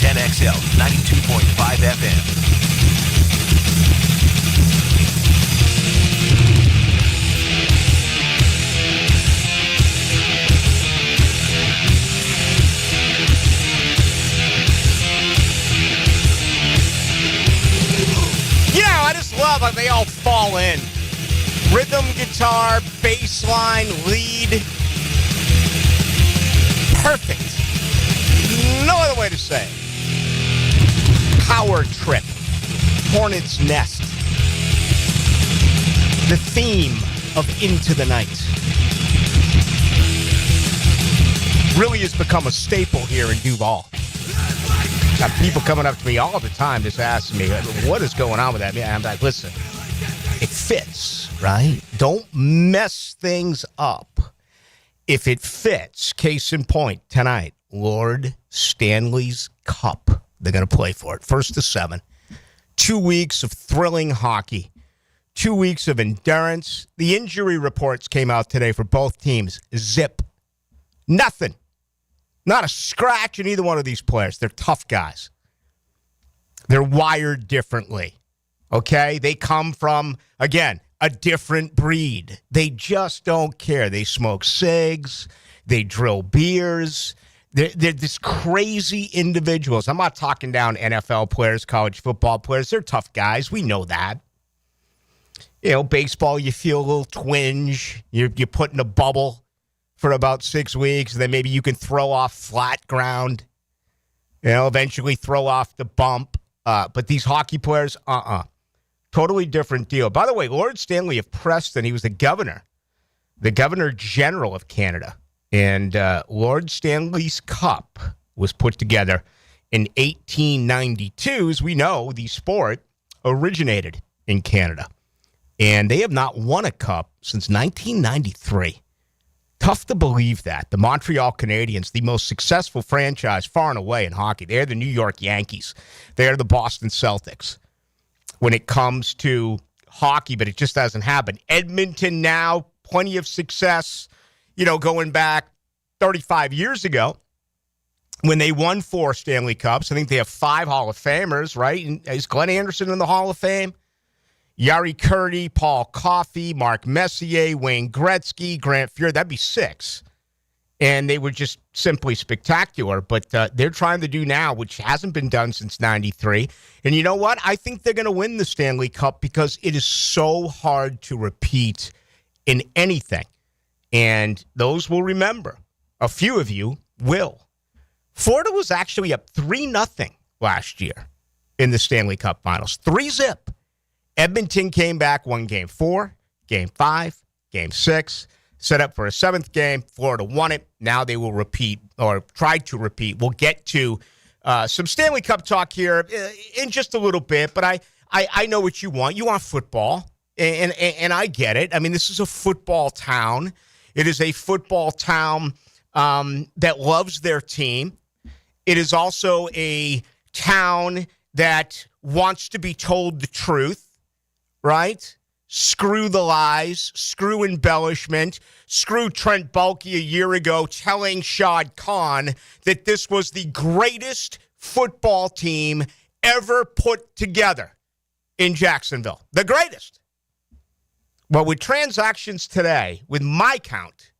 10XL, 92.5 FM. I just love how they all fall in. Rhythm, guitar, bass line, lead. Perfect. No other way to say it. Power trip. Hornet's Nest. The theme of Into the Night. Really has become a staple here in Duval. Got people coming up to me all the time just asking me, what is going on with that? I'm like, listen, it fits, right? Don't mess things up. If it fits, case in point, tonight, Lord Stanley's Cup. They're going to play for it. 1st to 7. 2 weeks of thrilling hockey. 2 weeks of endurance. The injury reports came out today for both teams. Zip. Nothing. Not a scratch in either one of these players. They're tough guys. They're wired differently. Okay? They come from, again, a different breed. They just don't care. They smoke cigs. They drill beers. They're just crazy individuals. I'm not talking down NFL players, college football players. They're tough guys. We know that. You know, baseball, you feel a little twinge. You're put in a bubble for about 6 weeks, and then maybe you can throw off flat ground, eventually throw off the bump. But these hockey players, totally different deal. By the way, Lord Stanley of Preston, he was the governor general of Canada. And Lord Stanley's Cup was put together in 1892. As we know, the sport originated in Canada. And they have not won a cup since 1993. Tough to believe that. The Montreal Canadiens, the most successful franchise far and away in hockey. They're the New York Yankees. They're the Boston Celtics when it comes to hockey, but it just hasn't happened. Edmonton now, plenty of success, going back 35 years ago when they won 4 Stanley Cups. I think they have 5 Hall of Famers, right? And is Glenn Anderson in the Hall of Fame? Yari Curdy, Paul Coffey, Mark Messier, Wayne Gretzky, Grant Fuhr. That'd be 6. And they were just simply spectacular. But they're trying to do now, which hasn't been done since 93. And you know what? I think they're going to win the Stanley Cup because it is so hard to repeat in anything. And those will remember. A few of you will. Florida was actually up 3-0 last year in the Stanley Cup Finals. 3-0. Edmonton came back, won Game 4, Game 5, Game 6, set up for a 7th game. Florida won it. Now they will repeat, or try to repeat. We'll get to some Stanley Cup talk here in just a little bit, but I know what you want. You want football, and I get it. I mean, this is a football town. It is a football town that loves their team. It is also a town that wants to be told the truth. Right? Screw the lies. Screw embellishment. Screw Trent Baalke a year ago telling Shad Khan that this was the greatest football team ever put together in Jacksonville. The greatest. Well, with transactions today, with my count,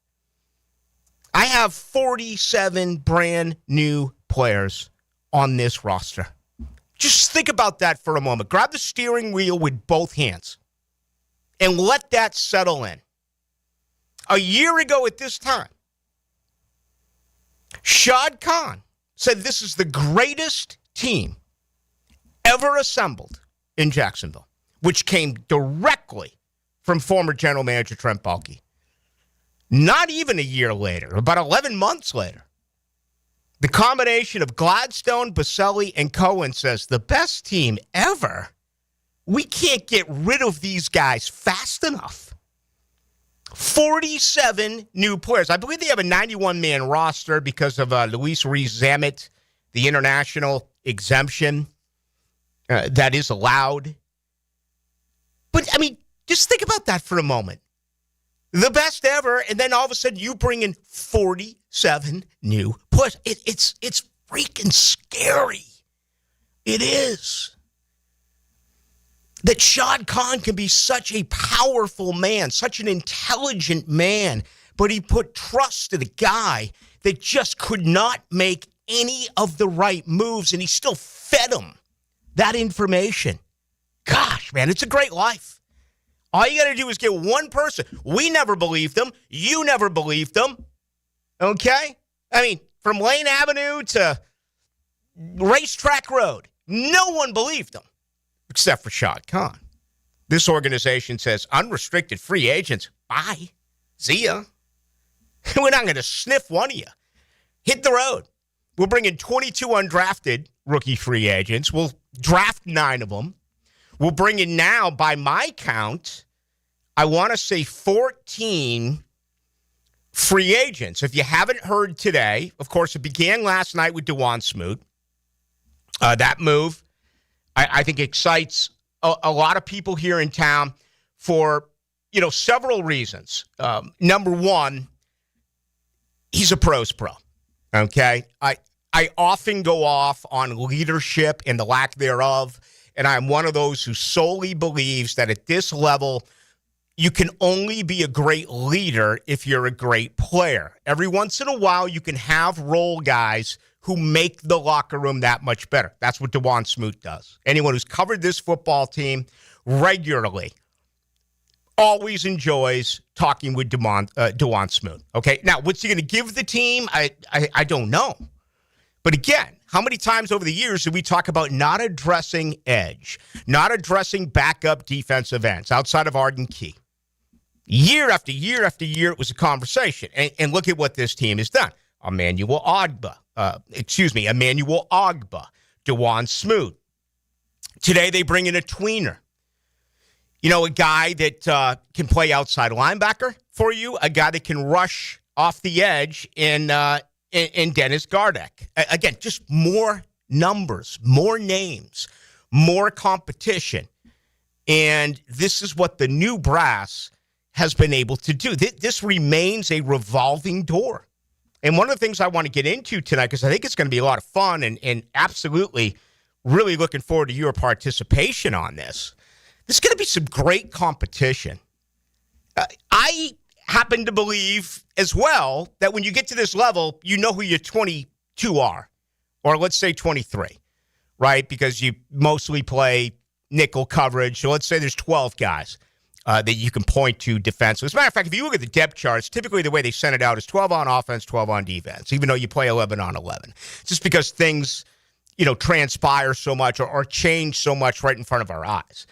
I have 47 brand new players on this roster. Just think about that for a moment. Grab the steering wheel with both hands and let that settle in. A year ago at this time, Shad Khan said this is the greatest team ever assembled in Jacksonville, which came directly from former general manager Trent Baalke. Not even a year later, about 11 months later, the combination of Gladstone, Baselli, and Cohen says the best team ever. We can't get rid of these guys fast enough. 47 new players. I believe they have a 91-man roster because of Luis Rees-Zammit, the international exemption that is allowed. But, I mean, just think about that for a moment. The best ever, and then all of a sudden you bring in 47 new players. It's freaking scary. It is. That Shad Khan can be such a powerful man, such an intelligent man, but he put trust in a guy that just could not make any of the right moves, and he still fed him that information. Gosh, man, it's a great life. All you got to do is get one person. We never believed them. You never believed them. Okay? I mean, from Lane Avenue to Racetrack Road, no one believed them except for Shad Khan. This organization says unrestricted free agents. Bye. See ya. We're not going to sniff one of you. Hit the road. We'll bring in 22 undrafted rookie free agents. We'll draft 9 of them. We'll bring in now, by my count, I want to say 14 free agents. If you haven't heard today, of course, it began last night with Dewan Smoot. That move, I think, excites a lot of people here in town for, several reasons. Number one, he's a pro's pro, okay? I often go off on leadership and the lack thereof, and I'm one of those who solely believes that at this level, you can only be a great leader if you're a great player. Every once in a while, you can have role guys who make the locker room that much better. That's what Dewan Smoot does. Anyone who's covered this football team regularly always enjoys talking with Dewan Smoot. Okay, now what's he going to give the team? I don't know. But again, how many times over the years did we talk about not addressing edge, not addressing backup defensive ends outside of Arden Key? Year after year after year, it was a conversation. And look at what this team has done. Emmanuel Ogbah, Dewan Smoot. Today they bring in a tweener. A guy that can play outside linebacker for you, a guy that can rush off the edge in Dennis Gardeck. Again, just more numbers, more names, more competition. And this is what the new brass has been able to do. This remains a revolving door. And one of the things I want to get into tonight, because I think it's going to be a lot of fun and absolutely really looking forward to your participation on this. There's going to be some great competition. I happen to believe as well that when you get to this level, you know who your 22 are, or let's say 23, right? Because you mostly play nickel coverage. So let's say there's 12 guys that you can point to defensively. As a matter of fact, if you look at the depth charts, typically the way they send it out is 12 on offense, 12 on defense, even though you play 11 on 11. Just because things, transpire so much or change so much right in front of our eyes.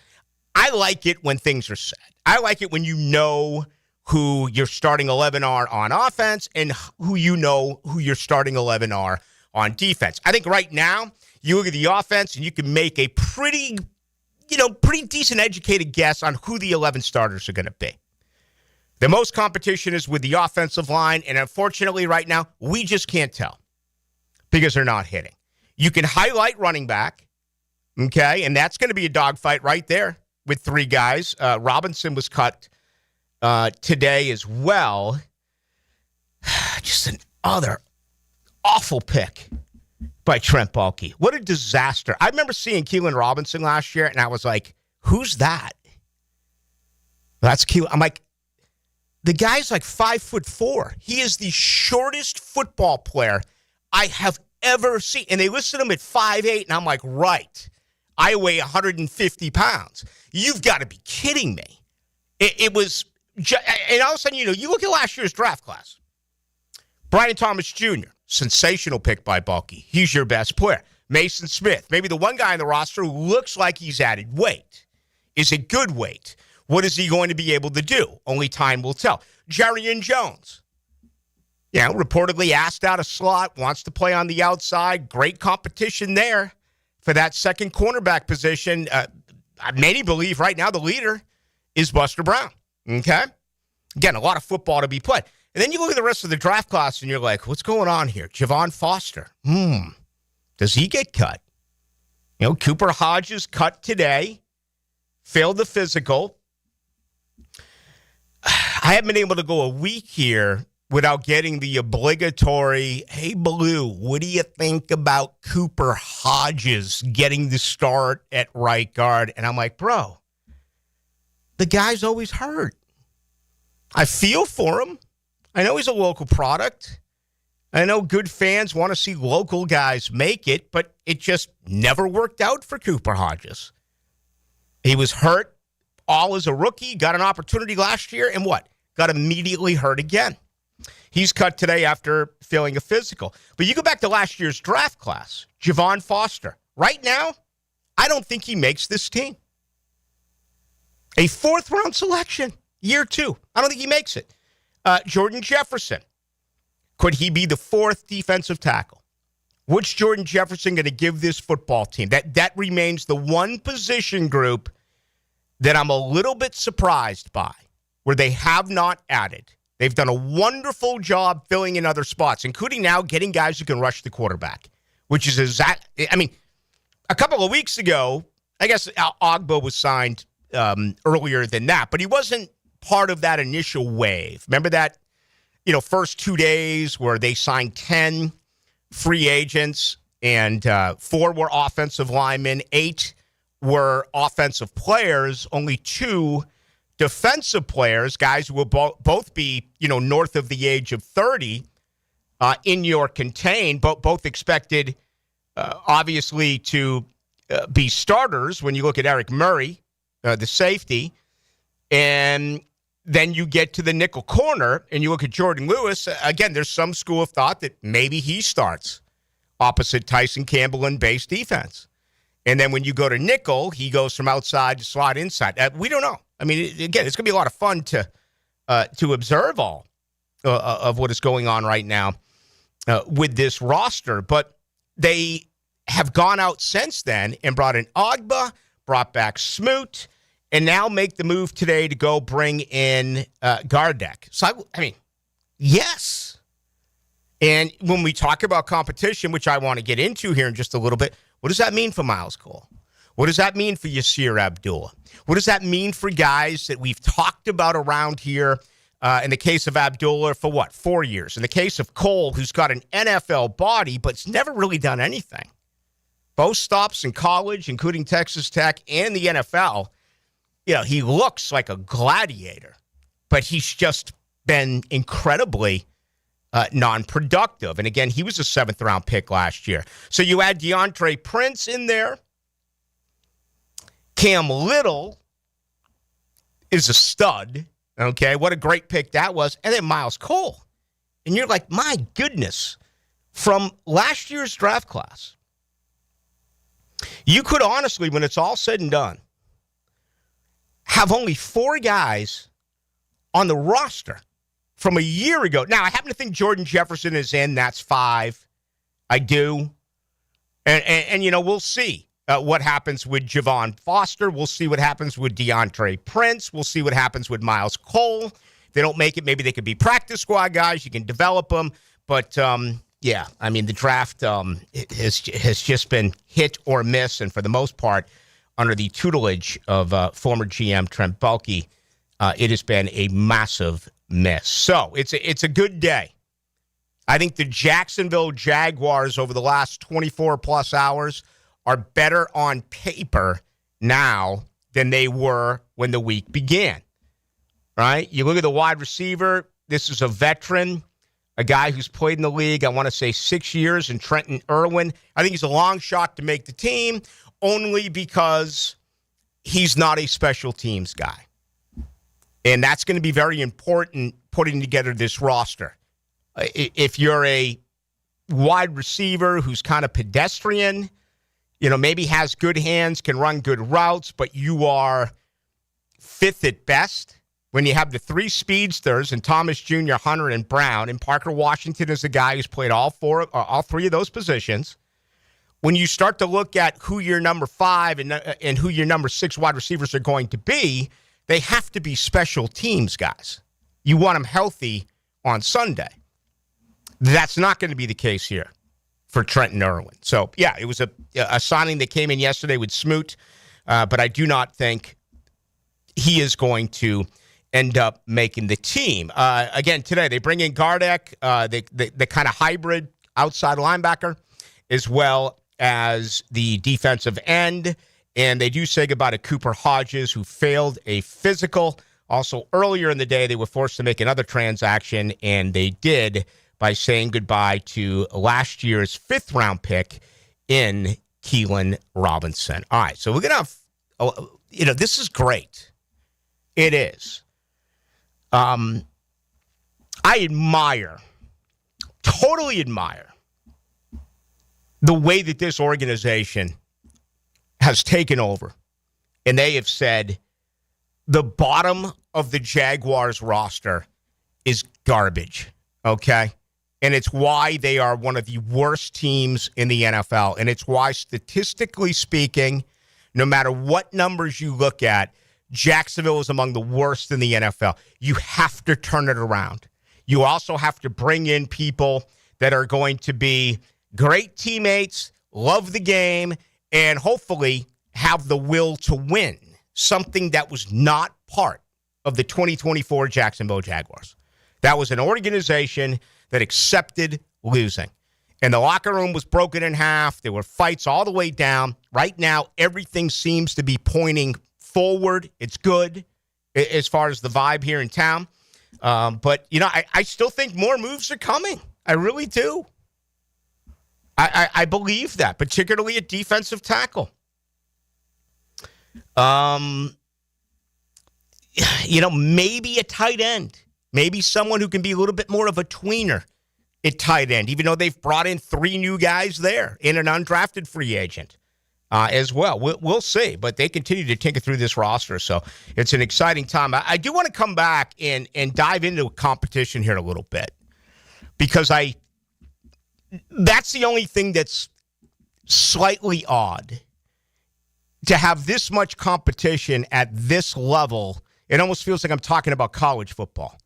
I like it when things are set. I like it when you know who your starting 11 are on offense and who your starting 11 are on defense. I think right now, you look at the offense and you can make a pretty decent educated guess on who the 11 starters are going to be. The most competition is with the offensive line, and unfortunately right now, we just can't tell because they're not hitting. You can highlight running back, okay, and that's going to be a dogfight right there with 3 guys. Robinson was cut today as well. Just another awful pick by Trent Baalke. What a disaster. I remember seeing Keelan Robinson last year, and I was like, who's that? That's Keelan. I'm like, the guy's like 5'4". He is the shortest football player I have ever seen. And they listed him at 5'8", and I'm like, right. I weigh 150 pounds. You've got to be kidding me. It was, and all of a sudden, you look at last year's draft class. Brian Thomas Jr., sensational pick by Baalke. He's your best player. Mason Smith, maybe the one guy on the roster who looks like he's added weight. Is it good weight? What is he going to be able to do? Only time will tell. Jarian Jones, reportedly asked out of slot, wants to play on the outside. Great competition there for that second cornerback position. Many believe right now the leader is Buster Brown. Okay? Again, a lot of football to be played. And then you look at the rest of the draft class and you're like, what's going on here? Javon Foster. Does he get cut? Cooper Hodges cut today. Failed the physical. I haven't been able to go a week here without getting the obligatory, hey, Ballou, what do you think about Cooper Hodges getting the start at right guard? And I'm like, bro, the guy's always hurt. I feel for him. I know he's a local product. I know good fans want to see local guys make it, but it just never worked out for Cooper Hodges. He was hurt all as a rookie, got an opportunity last year, and what? Got immediately hurt again. He's cut today after failing a physical. But you go back to last year's draft class, Javon Foster. Right now, I don't think he makes this team. A fourth-round selection, year 2. I don't think he makes it. Jordan Jefferson. Could he be the fourth defensive tackle? Which Jordan Jefferson going to give this football team? That remains the one position group that I'm a little bit surprised by, where they have not added. They've done a wonderful job filling in other spots, including now getting guys who can rush the quarterback, which is exactly, I mean, a couple of weeks ago, I guess Ogbo was signed earlier than that, but he wasn't part of that initial wave. Remember that, first 2 days where they signed 10 free agents and 4 were offensive linemen, 8 were offensive players, only 2 defensive players, guys who will both be, north of the age of 30 in your contain, both expected, obviously, to be starters when you look at Eric Murray, the safety, and then you get to the nickel corner and you look at Jordan Lewis. Again, there's some school of thought that maybe he starts opposite Tyson Campbell in base defense. And then when you go to nickel, he goes from outside to slot inside. We don't know. I mean, again, it's going to be a lot of fun to observe all of what is going on right now with this roster. But they have gone out since then and brought in Ogba, brought back Smoot, and now make the move today to go bring in Gardeck. So, I mean, yes. And when we talk about competition, which I want to get into here in just a little bit, what does that mean for Miles Cole? What does that mean for Yasir Abdullah? What does that mean for guys that we've talked about around here? In the case of Abdullah, for what, 4 years? In the case of Cole, who's got an NFL body, but it's never really done anything. Both stops in college, including Texas Tech and the NFL, he looks like a gladiator, but he's just been incredibly non-productive. And again, he was a 7th-round pick last year. So you add DeAndre Prince in there. Cam Little is a stud. Okay, what a great pick that was. And then Miles Cole. And you're like, my goodness, from last year's draft class, you could honestly, when it's all said and done, have only 4 guys on the roster from a year ago. Now, I happen to think Jordan Jefferson is in. That's 5. I do. And we'll see what happens with Javon Foster. We'll see what happens with DeAndre Prince. We'll see what happens with Miles Cole. If they don't make it, maybe they could be practice squad guys. You can develop them. But, yeah, I mean, the draft has just been hit or miss. And for the most part, under the tutelage of former GM Trent Baalke, it has been a massive miss. So it's a good day. I think the Jacksonville Jaguars over the last 24-plus hours are better on paper now than they were when the week began, right? You look at the wide receiver. This is a veteran, a guy who's played in the league, I want to say 6 years, in Trenton Irwin. I think he's a long shot to make the team only because he's not a special teams guy. And that's going to be very important putting together this roster. If you're a wide receiver who's kind of pedestrian, maybe has good hands, can run good routes, but you are 5th at best, when you have the 3 speedsters and Thomas Jr., Hunter, and Brown, and Parker Washington is a guy who's played all 3 of those positions. When you start to look at who your number 5 and who your number 6 wide receivers are going to be, they have to be special teams guys. You want them healthy on Sunday. That's not going to be the case here for Trenton Irwin. So, yeah, it was a signing that came in yesterday with Smoot, but I do not think he is going to end up making the team. Again, today they bring in Gardeck, the kind of hybrid outside linebacker, as well as the defensive end. And they do say goodbye to Cooper Hodges, who failed a physical. Also, earlier in the day, they were forced to make another transaction, and they did by saying goodbye to last year's 5th-round pick in Keelan Robinson. All right, so we're going to have, this is great. It is. I totally admire the way that this organization has taken over. And they have said the bottom of the Jaguars roster is garbage, okay? And it's why they are one of the worst teams in the NFL. And it's why, statistically speaking, no matter what numbers you look at, Jacksonville is among the worst in the NFL. You have to turn it around. You also have to bring in people that are going to be great teammates, love the game, and hopefully have the will to win, something that was not part of the 2024 Jacksonville Jaguars. That was an organization that accepted losing. And the locker room was broken in half. There were fights all the way down. Right now, everything seems to be pointing forward. It's good as far as the vibe here in town. But, I still think more moves are coming. I really do. I believe that, particularly at defensive tackle. Maybe a tight end. Maybe someone who can be a little bit more of a tweener at tight end, even though they've brought in 3 new guys there and an undrafted free agent as well. We'll see, but they continue to tinker through this roster, so it's an exciting time. I do want to come back and dive into a competition here a little bit, because that's the only thing that's slightly odd, to have this much competition at this level. It almost feels like I'm talking about college football.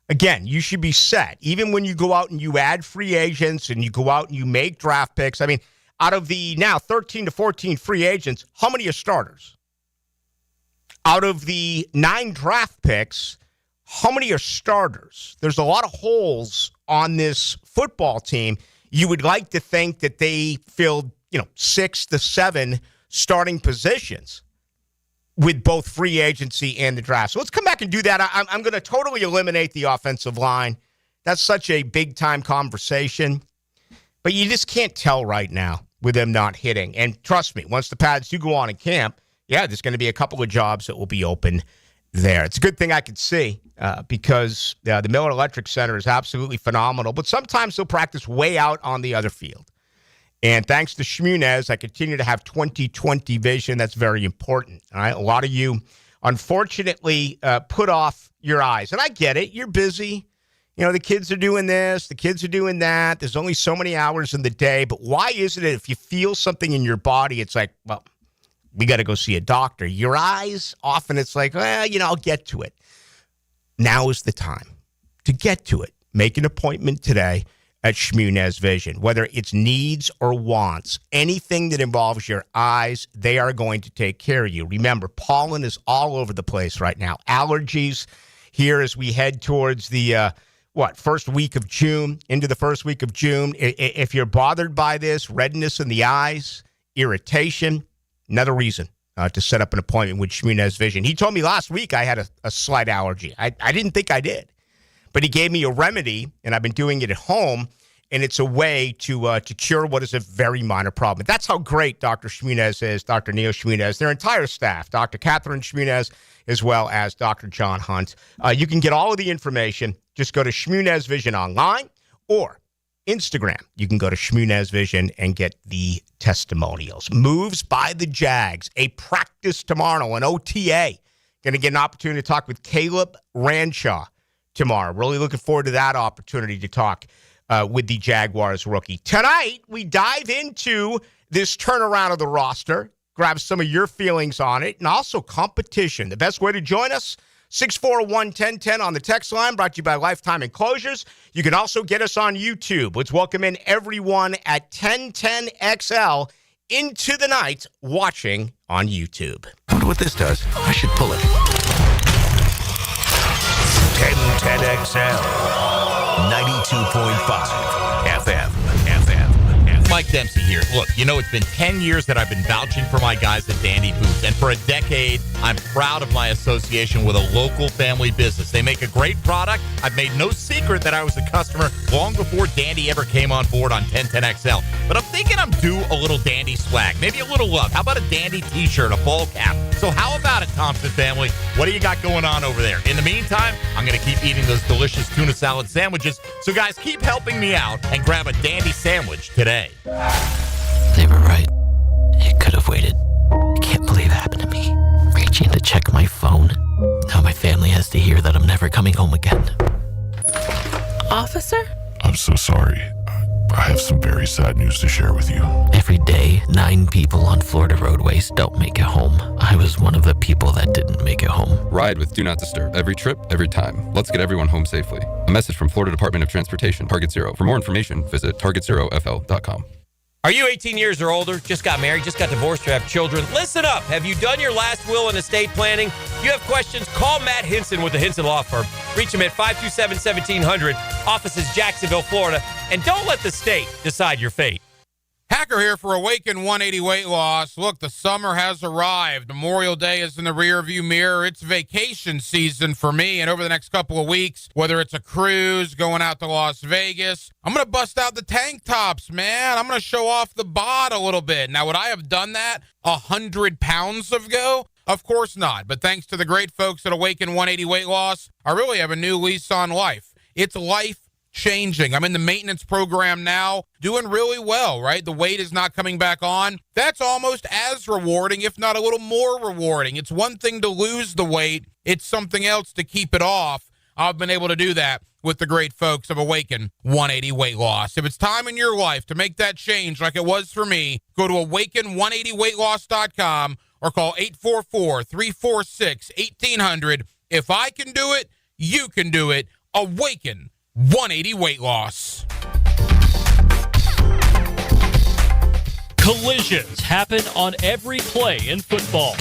Again, you should be set. Even when you go out and you add free agents and you go out and you make draft picks. I mean, out of the now 13 to 14 free agents, how many are starters? Out of the 9 draft picks, how many are starters? There's a lot of holes on this football team. You would like to think that they filled, 6 to 7 starting positions with both free agency and the draft. So let's come back and do that. I'm going to totally eliminate the offensive line. That's such a big-time conversation. But you just can't tell right now with them not hitting. And trust me, once the pads do go on in camp, there's going to be a couple of jobs that will be open there. It's a good thing I can see because the Miller Electric Center is absolutely phenomenal. But sometimes they'll practice way out on the other field. And thanks to Shmunez, I continue to have 20/20 vision. That's very important. All right, a lot of you, unfortunately, put off your eyes. And I get it. You're busy. The kids are doing this. The kids are doing that. There's only so many hours in the day. But why is it if you feel something in your body, it's like, well, we got to go see a doctor. Your eyes, often it's like, I'll get to it. Now is the time to get to it. Make an appointment today at Shmunez Vision. Whether it's needs or wants, anything that involves your eyes, they are going to take care of you. Remember, pollen is all over the place right now. Allergies here as we head towards the, first week of June, into the first week of June. If you're bothered by this, redness in the eyes, irritation, another reason to set up an appointment with Shmunez Vision. He told me last week I had a slight allergy. I didn't think I did. But he gave me a remedy, and I've been doing it at home, and it's a way to cure what is a very minor problem. That's how great Dr. Shmunez is, Dr. Neil Shmunez, their entire staff, Dr. Catherine Shmunez, as well as Dr. John Hunt. You can get all of the information. Just go to Shmunez Vision online or Instagram. You can go to Shmunez Vision and get the testimonials. Moves by the Jags, a practice tomorrow, an OTA. Going to get an opportunity to talk with Caleb Ranshaw tomorrow. Really looking forward to that opportunity to talk with the Jaguars rookie. Tonight, we dive into this turnaround of the roster, grab some of your feelings on it, and also competition. The best way to join us, 641-1010 on the text line, brought to you by Lifetime Enclosures. You can also get us on YouTube. Let's welcome in everyone at 1010XL into the night watching on YouTube. I wonder what this does. I should pull it. 1010XL, 92.5 FM. Mike Dempsey here. Look, it's been 10 years that I've been vouching for my guys at Dandy Foods, and for a decade, I'm proud of my association with a local family business. They make a great product. I've made no secret that I was a customer long before Dandy ever came on board on 1010XL. But I'm thinking I'm due a little Dandy swag, maybe a little love. How about a Dandy t-shirt, a ball cap? So how about it, Thompson family? What do you got going on over there? In the meantime, I'm going to keep eating those delicious tuna salad sandwiches. So guys, keep helping me out and grab a Dandy sandwich today. They were right. It could have waited. I can't believe it happened to me. Reaching to check my phone. Now my family has to hear that I'm never coming home again. Officer? I'm so sorry. I have some very sad news to share with you. Every day, 9 people on Florida roadways don't make it home. I was one of the people that didn't make it home. Ride with Do Not Disturb. Every trip, every time. Let's get everyone home safely. A message from Florida Department of Transportation, Target Zero. For more information, visit targetzerofl.com. Are you 18 years or older, just got married, just got divorced, or have children? Listen up. Have you done your last will and estate planning? If you have questions, call Matt Hinson with the Hinson Law Firm. Reach him at 527-1700, offices Jacksonville, Florida. And don't let the state decide your fate. Hacker here for Awaken 180 Weight Loss. Look, the summer has arrived. Memorial Day is in the rearview mirror. It's vacation season for me, and over the next couple of weeks, whether it's a cruise, going out to Las Vegas, I'm going to bust out the tank tops, man. I'm going to show off the bod a little bit. Now, would I have done that 100 pounds ago? Of course not, but thanks to the great folks at Awaken 180 Weight Loss, I really have a new lease on life. It's life changing. I'm in the maintenance program now, doing really well, right? The weight is not coming back on. That's almost as rewarding, if not a little more rewarding. It's one thing to lose the weight. It's something else to keep it off. I've been able to do that with the great folks of Awaken 180 Weight Loss. If it's time in your life to make that change like it was for me, go to awaken180weightloss.com or call 844-346-1800. If I can do it, you can do it. Awaken 180 Weight Loss. Collisions happen on every play in football.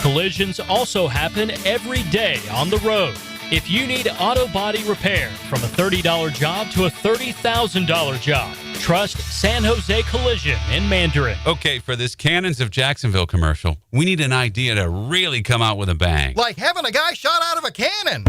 Collisions also happen every day on the road. If you need auto body repair, from a $30 job to a $30,000 job, trust San Jose Collision in Mandarin. Okay, for this Cannons of Jacksonville commercial, we need an idea to really come out with a bang. Like having a guy shot out of a cannon.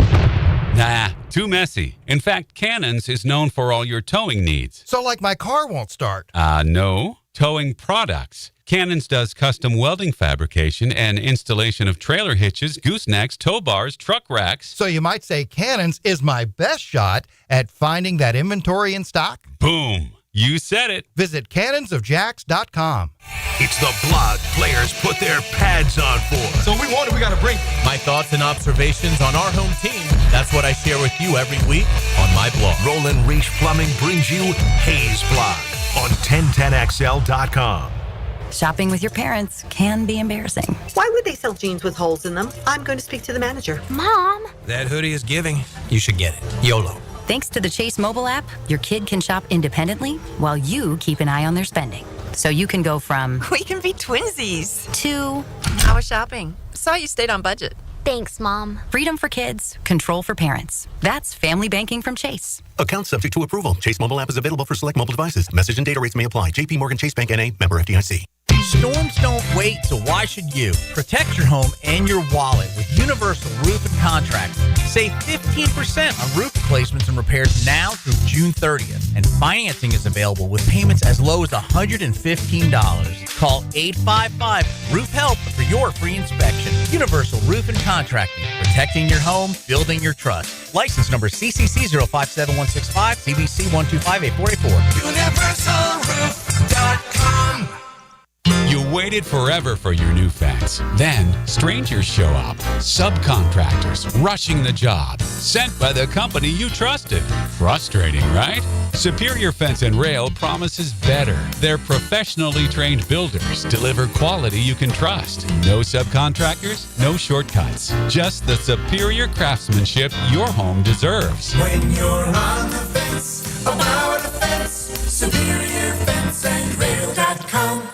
Nah, too messy. In fact, Cannons is known for all your towing needs. So like my car won't start. No. Towing products. Cannons does custom welding fabrication and installation of trailer hitches, goosenecks, tow bars, truck racks. So you might say Cannons is my best shot at finding that inventory in stock? Boom. You said it. Visit cannonsofjacks.com. It's the blog players put their pads on for. So we got to bring my thoughts and observations on our home team. That's what I share with you every week on my blog. Roland Reach Plumbing brings you Hayes Blog on 1010XL.com. Shopping with your parents can be embarrassing. Why would they sell jeans with holes in them? I'm going to speak to the manager. Mom! That hoodie is giving. You should get it. YOLO. Thanks to the Chase mobile app, your kid can shop independently while you keep an eye on their spending. So you can go from... We can be twinsies. ...to... How was shopping? Saw you stayed on budget. Thanks, Mom. Freedom for kids, control for parents. That's family banking from Chase. Account subject to approval. Chase mobile app is available for select mobile devices. Message and data rates may apply. JP Morgan Chase Bank N.A. Member FDIC. Storms don't wait, so why should you? Protect your home and your wallet with Universal Roof and Contracts. Save 15% on roof replacements and repairs now through June 30th. And financing is available with payments as low as $115. Call 855-ROOF-HELP for your free inspection. Universal Roof and Contracting. Protecting your home, building your trust. License number CCC 057165, CBC 1258484. UniversalRoof.com. You waited forever for your new fence. Then, strangers show up. Subcontractors rushing the job. Sent by the company you trusted. Frustrating, right? Superior Fence and Rail promises better. They're professionally trained builders. Deliver quality you can trust. No subcontractors, no shortcuts. Just the superior craftsmanship your home deserves. When you're on the fence, about the fence, superiorfenceandrail.com.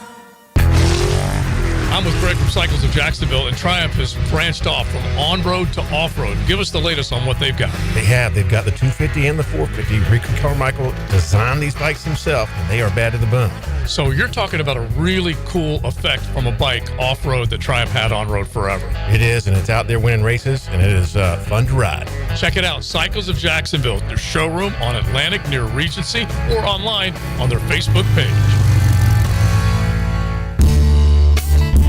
I'm with Greg from Motorcycles of Jacksonville, and Triumph has branched off from on-road to off-road. Give us the latest on what they've got. They've got the 250 and the 450. Rick Carmichael designed these bikes himself, and they are bad to the bone. So you're talking about a really cool effect from a bike off-road that Triumph had on-road forever. It is, and it's out there winning races, and it is fun to ride. Check it out, Cycles of Jacksonville, their showroom on Atlantic near Regency, or online on their Facebook page.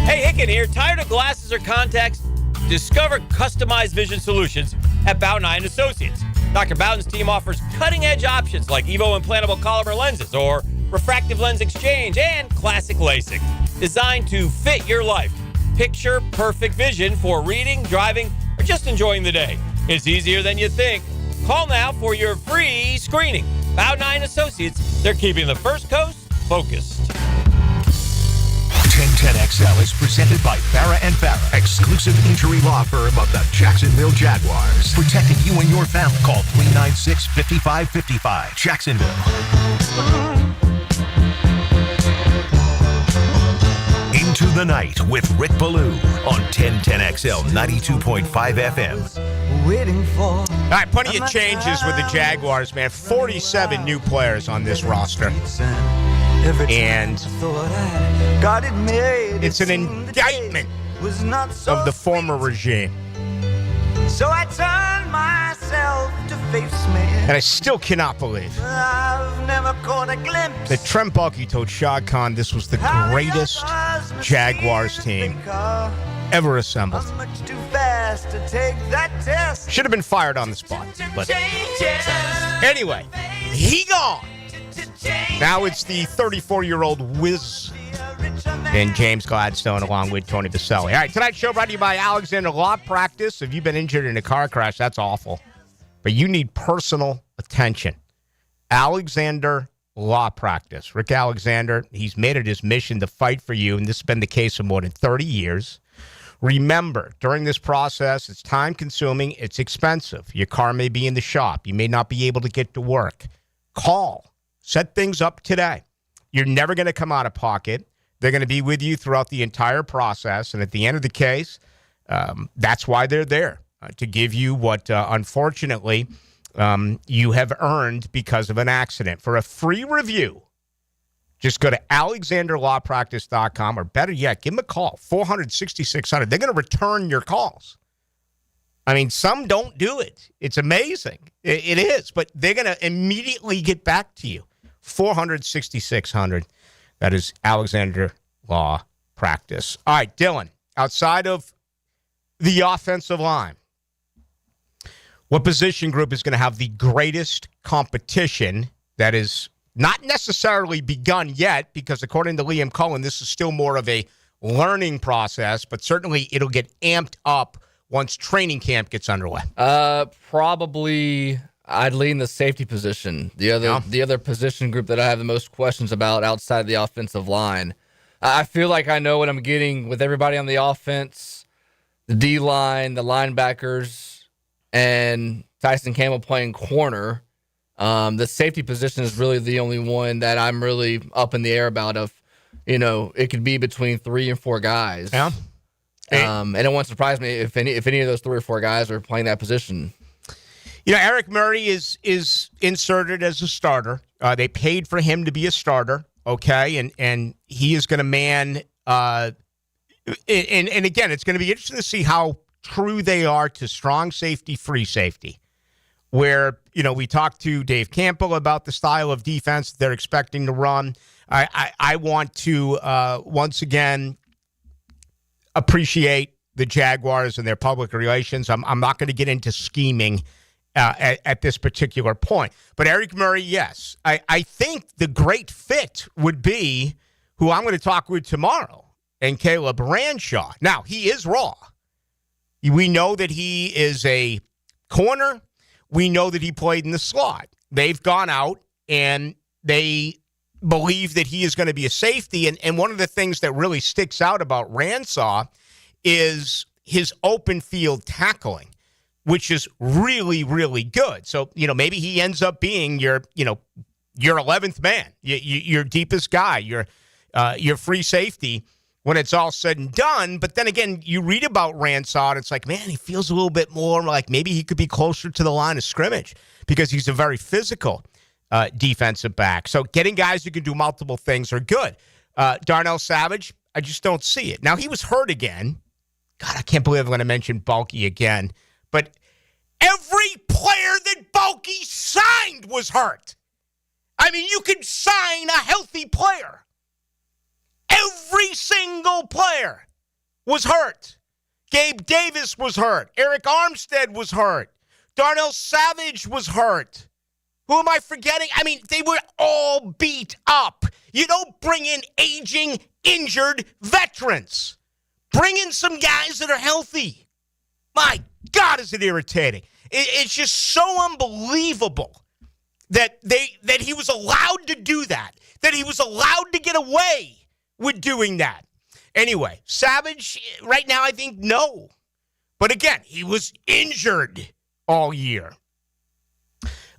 Hey, Hicken here. Tired of glasses or contacts? Discover customized vision solutions at Ballou & Associates. Dr. Bowden's team offers cutting-edge options like Evo implantable Collamer lenses or refractive lens exchange and classic LASIK, designed to fit your life. Picture perfect vision for reading, driving, or just enjoying the day. It's easier than you think. Call now for your free screening. Ballou & Associates, they're keeping the First Coast focused. 1010XL is presented by Farah & Farah, exclusive injury law firm of the Jacksonville Jaguars. Protecting you and your family. Call 396-5555. Jacksonville. Into the Night with Rick Ballou on 1010XL 92.5 FM. Waiting for. All right, plenty of changes with the Jaguars, man. 47 new players on this roster. And it's an indictment of the former regime. So I turned myself to face me. And I still cannot believe I've never caught a glimpse that Trent Baalke told Shad Khan this was the greatest Jaguars team ever assembled. much too fast to take that test. Should have been fired on the spot. But anyway, he gone. Now it's the 34-year-old whiz and James Gladstone along with Tony Baselli. All right, tonight's show brought to you by Alexander Law Practice. If you've been injured in a car crash, that's awful. But you need personal attention. Alexander Law Practice. Rick Alexander, he's made it his mission to fight for you, and this has been the case for more than 30 years. Remember, during this process, it's time-consuming, it's expensive. Your car may be in the shop. You may not be able to get to work. Call. Set things up today. You're never going to come out of pocket. They're going to be with you throughout the entire process. And at the end of the case, that's why they're there, to give you what, unfortunately, you have earned because of an accident. For a free review, just go to alexanderlawpractice.com, or better yet, give them a call, 400-6600. They're going to return your calls. I mean, some don't do it. It's amazing. It is. But they're going to immediately get back to you. 400-6600. That is Alexander Law Practice. All right, Dylan, outside of the offensive line, what position group is going to have the greatest competition that is not necessarily begun yet? Because according to Liam Cohen, this is still more of a learning process, but certainly it'll get amped up once training camp gets underway. Probably I'd lean the safety position. The other position group that I have the most questions about outside the offensive line. I feel like I know what I'm getting with everybody on the offense, the D-line, the linebackers, and Tyson Campbell playing corner. The safety position is really the only one that I'm really up in the air about. It could be between 3 and 4 guys. Yeah. And it won't surprise me if any of those 3 or 4 guys are playing that position. Eric Murray is inserted as a starter. They paid for him to be a starter, okay? And he is going to man and again, it's going to be interesting to see how true they are to strong safety, free safety, where, we talked to Dave Campbell about the style of defense they're expecting to run. I want to, once again, appreciate the Jaguars and their public relations. I'm not going to get into scheming at this particular point. But Eric Murray, yes. I think the great fit would be who I'm going to talk with tomorrow, and Caleb Ranshaw. Now, he is raw. We know that he is a corner. We know that he played in the slot. They've gone out and they believe that he is going to be a safety. And one of the things that really sticks out about Ranshaw is his open field tackling, which is really, really good. So, maybe he ends up being your 11th man, your deepest guy, your free safety, when it's all said and done. But then again, you read about Ransard, it's like, man, he feels a little bit more like maybe he could be closer to the line of scrimmage because he's a very physical defensive back. So getting guys who can do multiple things are good. Darnell Savage, I just don't see it. Now, he was hurt again. God, I can't believe I'm going to mention Bulky again. But every player that Bulky signed was hurt. I mean, you could sign a healthy player. Every single player was hurt. Gabe Davis was hurt. Eric Armstead was hurt. Darnell Savage was hurt. Who am I forgetting? I mean, they were all beat up. You don't bring in aging, injured veterans. Bring in some guys that are healthy. My God, is it irritating. It's just so unbelievable that he was allowed to do that he was allowed to get away with doing that. Anyway, Savage, right now, I think no. But again, he was injured all year.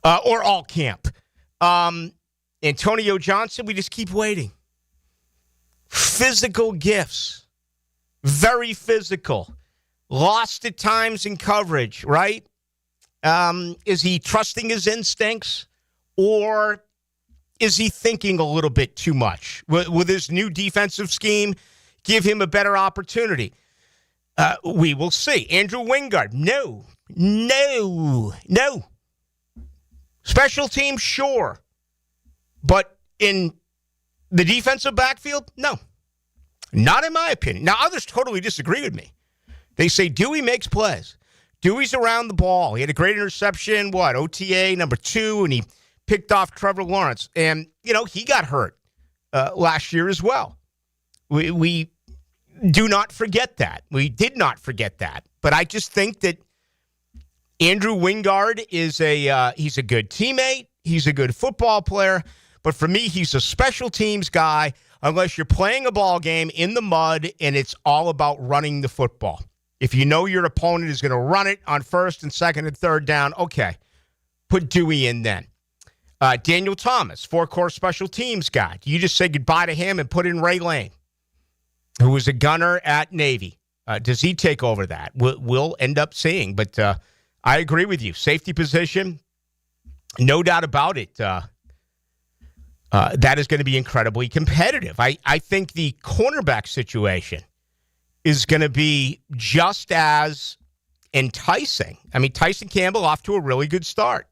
Or all camp. Antonio Johnson, we just keep waiting. Physical gifts. Very physical. Lost at times in coverage, right? Is he trusting his instincts? Or is he thinking a little bit too much? Will this new defensive scheme give him a better opportunity? We will see. Andrew Wingard, no. Special teams, sure. But in the defensive backfield, no. Not in my opinion. Now, others totally disagree with me. They say Dewey makes plays. Dewey's around the ball. He had a great interception, OTA number 2, and he picked off Trevor Lawrence. And, he got hurt last year as well. We do not forget that. We did not forget that. But I just think that Andrew Wingard is he's a good teammate. He's a good football player. But for me, he's a special teams guy unless you're playing a ball game in the mud and it's all about running the football. If you know your opponent is going to run it on first and second and third down, okay, put Dewey in then. Daniel Thomas, 4-core special teams guy. Do you just say goodbye to him and put in Ray Lane, who was a gunner at Navy? Does he take over that? We'll end up seeing. But I agree with you. Safety position, no doubt about it. That is going to be incredibly competitive. I think the cornerback situation is going to be just as enticing. I mean, Tyson Campbell off to a really good start.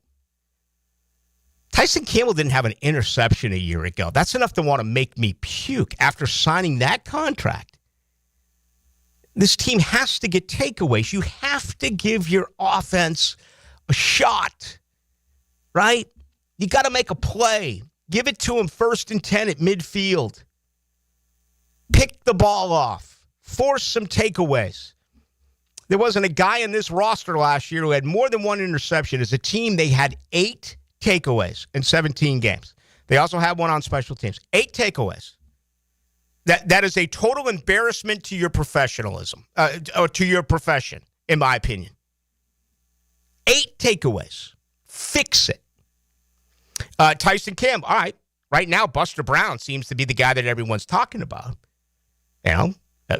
Tyson Campbell didn't have an interception a year ago. That's enough to want to make me puke after signing that contract. This team has to get takeaways. You have to give your offense a shot, right? You got to make a play. Give it to him 1st and 10 at midfield. Pick the ball off. Force some takeaways. There wasn't a guy in this roster last year who had more than one interception. As a team, they had 8 takeaways in 17 games. They also had one on special teams. 8 takeaways. That is a total embarrassment to your professionalism, or to your profession, in my opinion. 8 takeaways. Fix it. Tyson Campbell, all right. Right now, Buster Brown seems to be the guy that everyone's talking about.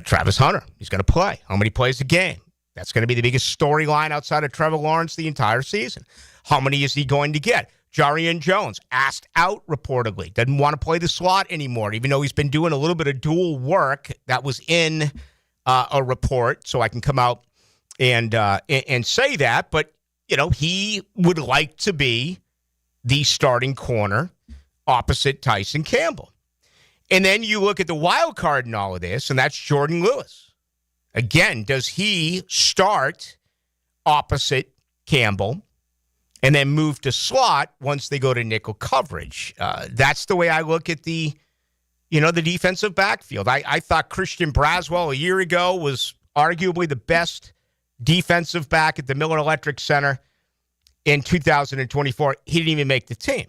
Travis Hunter, he's going to play. How many plays a game? That's going to be the biggest storyline outside of Trevor Lawrence the entire season. How many is he going to get? Jarian Jones, asked out reportedly. Doesn't want to play the slot anymore, even though he's been doing a little bit of dual work. That was in a report, so I can come out and say that. But, he would like to be the starting corner opposite Tyson Campbell. And then you look at the wild card in all of this, and that's Jordan Lewis. Again, does he start opposite Campbell and then move to slot once they go to nickel coverage? That's the way I look at the defensive backfield. I thought Christian Braswell a year ago was arguably the best defensive back at the Miller Electric Center in 2024. He didn't even make the team.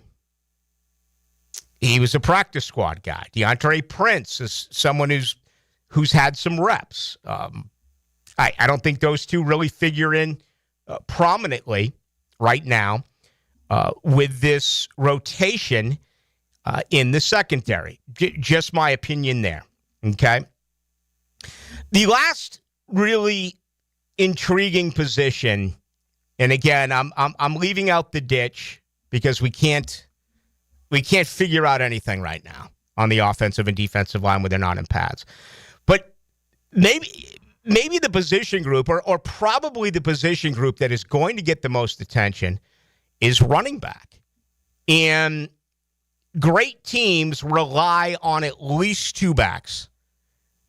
He was a practice squad guy. DeAndre Prince is someone who's had some reps. I don't think those two really figure in prominently right now with this rotation in the secondary. Just my opinion there, okay? The last really intriguing position, and again, I'm leaving out the ditch because we can't figure out anything right now on the offensive and defensive line when they're not in pads. But maybe the position group, or probably the position group that is going to get the most attention, is running back. And great teams rely on at least two backs.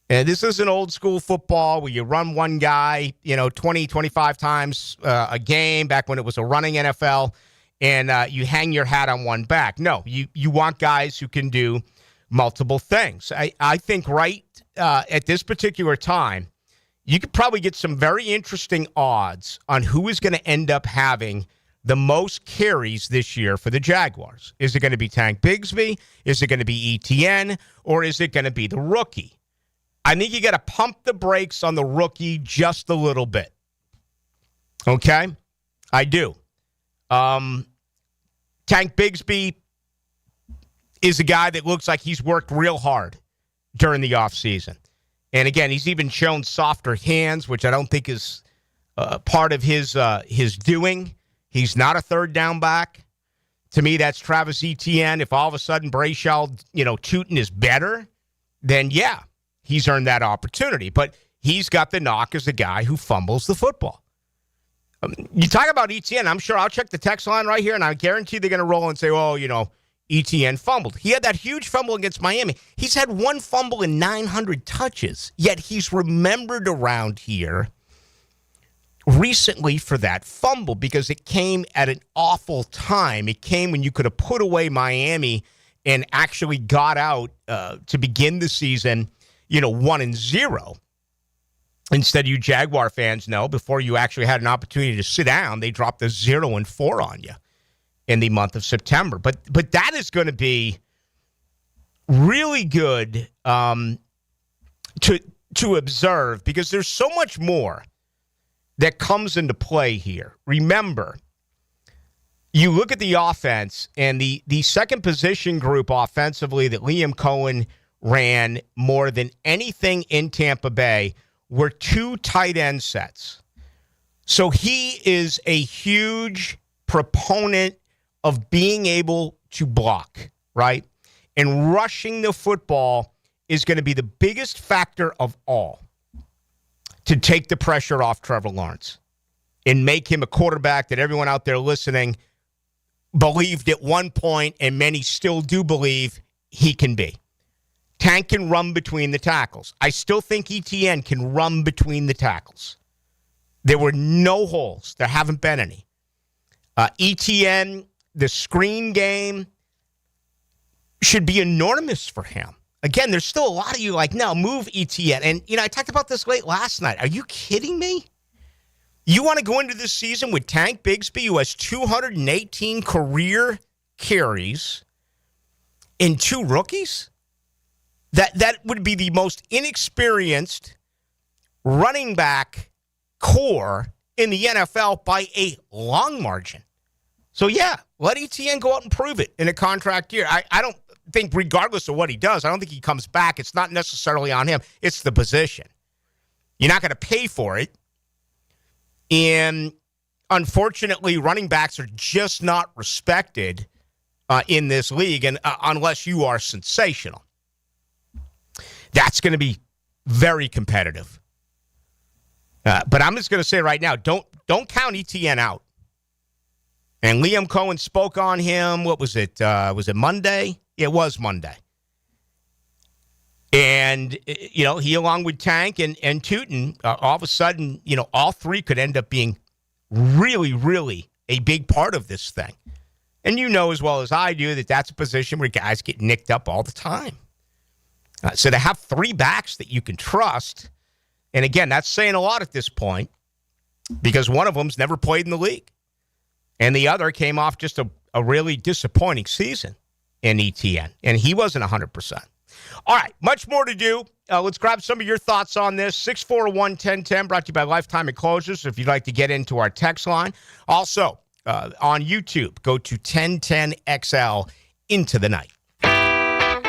And this isn't old school football where you run one guy, 20, 25 times a game back when it was a running NFL, and you hang your hat on one back. No, you want guys who can do multiple things. I think right at this particular time, you could probably get some very interesting odds on who is going to end up having the most carries this year for the Jaguars. Is it going to be Tank Bigsby? Is it going to be ETN? Or is it going to be the rookie? I think you got to pump the brakes on the rookie just a little bit. Okay? I do. Tank Bigsby is a guy that looks like he's worked real hard during the offseason. And again, he's even shown softer hands, which I don't think is part of his doing. He's not a third down back. To me, that's Travis Etienne. If all of a sudden Brayshaw, Tootin is better, then yeah, he's earned that opportunity. But he's got the knock as a guy who fumbles the football. You talk about Etienne, I'm sure I'll check the text line right here, and I guarantee they're going to roll and say, Etienne fumbled. He had that huge fumble against Miami. He's had one fumble in 900 touches, yet he's remembered around here recently for that fumble because it came at an awful time. It came when you could have put away Miami and actually got out to begin the season, 1-0. Instead, you Jaguar fans know, before you actually had an opportunity to sit down, they dropped a 0-4 on you in the month of September. But that is going to be really good to observe because there's so much more that comes into play here. Remember, you look at the offense and the second position group offensively that Liam Cohen ran more than anything in Tampa Bay were two tight end sets. So he is a huge proponent of being able to block, right? And rushing the football is going to be the biggest factor of all to take the pressure off Trevor Lawrence and make him a quarterback that everyone out there listening believed at one point, and many still do believe he can be. Tank can run between the tackles. I still think ETN can run between the tackles. There were no holes. There haven't been any. ETN, the screen game should be enormous for him. Again, there's still a lot of you like, no, move ETN. And, I talked about this late last night. Are you kidding me? You want to go into this season with Tank Bigsby, who has 218 career carries, and two rookies? That would be the most inexperienced running back core in the NFL by a long margin. So, yeah, let ETN go out and prove it in a contract year. I don't think, regardless of what he does, I don't think he comes back. It's not necessarily on him. It's the position. You're not going to pay for it. And unfortunately, running backs are just not respected in this league, and unless you are sensational. That's going to be very competitive. But I'm just going to say right now, don't count ETN out. And Liam Cohen spoke on him. What was it? Was it Monday? It was Monday. And, he, along with Tank and Tootin, all of a sudden, all three could end up being really, really a big part of this thing. And you know as well as I do that that's a position where guys get nicked up all the time. So to have three backs that you can trust, and again, that's saying a lot at this point because one of them's never played in the league. And the other came off just a really disappointing season in ETN, and he wasn't 100%. All right, much more to do. Let's grab some of your thoughts on this. 641-1010, brought to you by Lifetime Enclosures, if you'd like to get into our text line. Also, on YouTube, go to 1010XL Into the Night.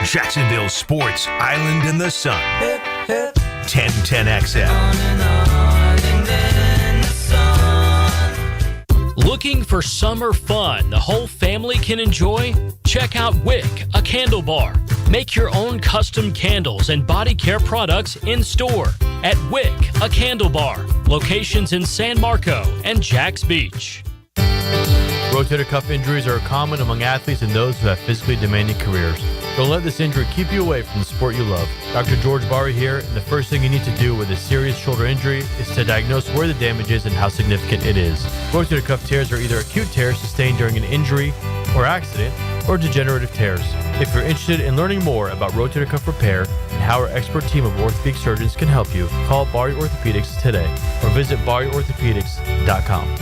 Jacksonville Sports Island in the Sun. Hip, hip, 1010XL. Looking for summer fun the whole family can enjoy? Check out Wick, a candle bar. Make your own custom candles and body care products in store at Wick, a candle bar. Locations in San Marco and Jacks Beach. Rotator cuff injuries are common among athletes and those who have physically demanding careers. Don't let this injury keep you away from the sport you love. Dr. George Barry here, and the first thing you need to do with a serious shoulder injury is to diagnose where the damage is and how significant it is. Rotator cuff tears are either acute tears sustained during an injury or accident, or degenerative tears. If you're interested in learning more about rotator cuff repair and how our expert team of orthopedic surgeons can help you, call Barry Orthopedics today or visit barryorthopedics.com.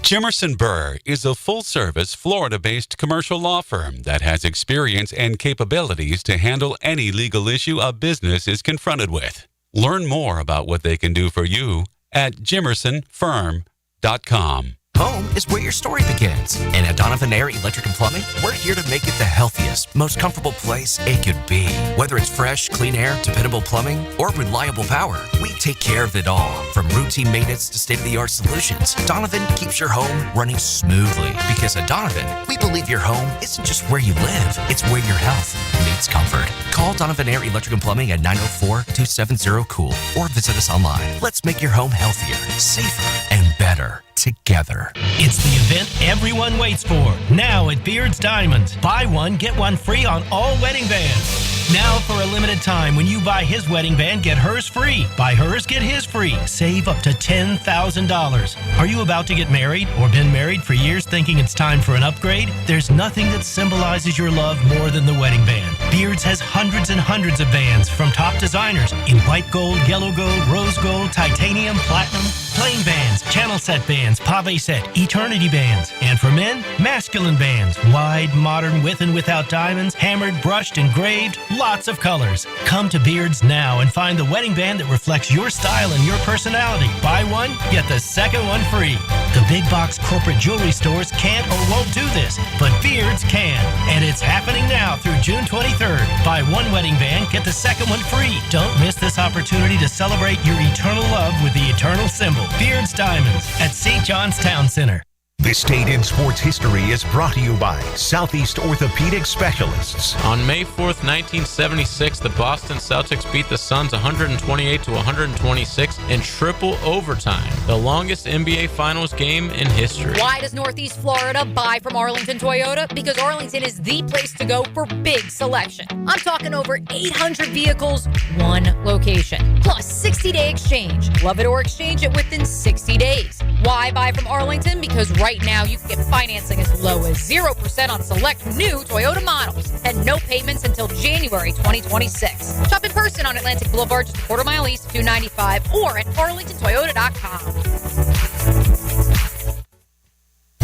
Jimerson Burr is a full-service, Florida-based commercial law firm that has experience and capabilities to handle any legal issue a business is confronted with. Learn more about what they can do for you at jimersonfirm.com. Home is where your story begins. And at Donovan Air Electric and Plumbing, we're here to make it the healthiest, most comfortable place it could be. Whether it's fresh, clean air, dependable plumbing, or reliable power, we take care of it all. From routine maintenance to state-of-the-art solutions, Donovan keeps your home running smoothly. Because at Donovan, we believe your home isn't just where you live, it's where your health meets comfort. Call Donovan Air Electric and Plumbing at 904-270-COOL or visit us online. Let's make your home healthier, safer, and better together. It's the event everyone waits for. Now at Beard's Diamonds. Buy one, get one free on all wedding bands. Now for a limited time, when you buy his wedding band, get hers free. Buy hers, get his free. Save up to $10,000. Are you about to get married or been married for years thinking it's time for an upgrade? There's nothing that symbolizes your love more than the wedding band. Beard's has hundreds and hundreds of bands from top designers in white gold, yellow gold, rose gold, titanium, platinum, plain bands, channel set bands, pave set, eternity bands. And for men, masculine bands, wide, modern, with and without diamonds, hammered, brushed, engraved, lots of colors. Come to Beard's now and find the wedding band that reflects your style and your personality. Buy one, get the second one free. The big box corporate jewelry stores can't or won't do this, but Beard's can. And it's happening now through June 23rd. Buy one wedding band, get the second one free. Don't miss this opportunity to celebrate your eternal love with the eternal symbol. Beard's Diamonds at St. John's Town Center. This Date in Sports History is brought to you by Southeast Orthopedic Specialists. On May 4th, 1976, the Boston Celtics beat the Suns 128-126 in triple overtime, the longest NBA Finals game in history. Why does Northeast Florida buy from Arlington Toyota? Because Arlington is the place to go for big selection. I'm talking over 800 vehicles, one location, plus 60-day exchange. Love it or exchange it within 60 days. Why buy from Arlington? Because right now you can get financing as low as 0% on select new Toyota models and no payments until January 2026. Shop in person on Atlantic Boulevard, just a quarter mile east of 295, or at arlingtontoyota.com.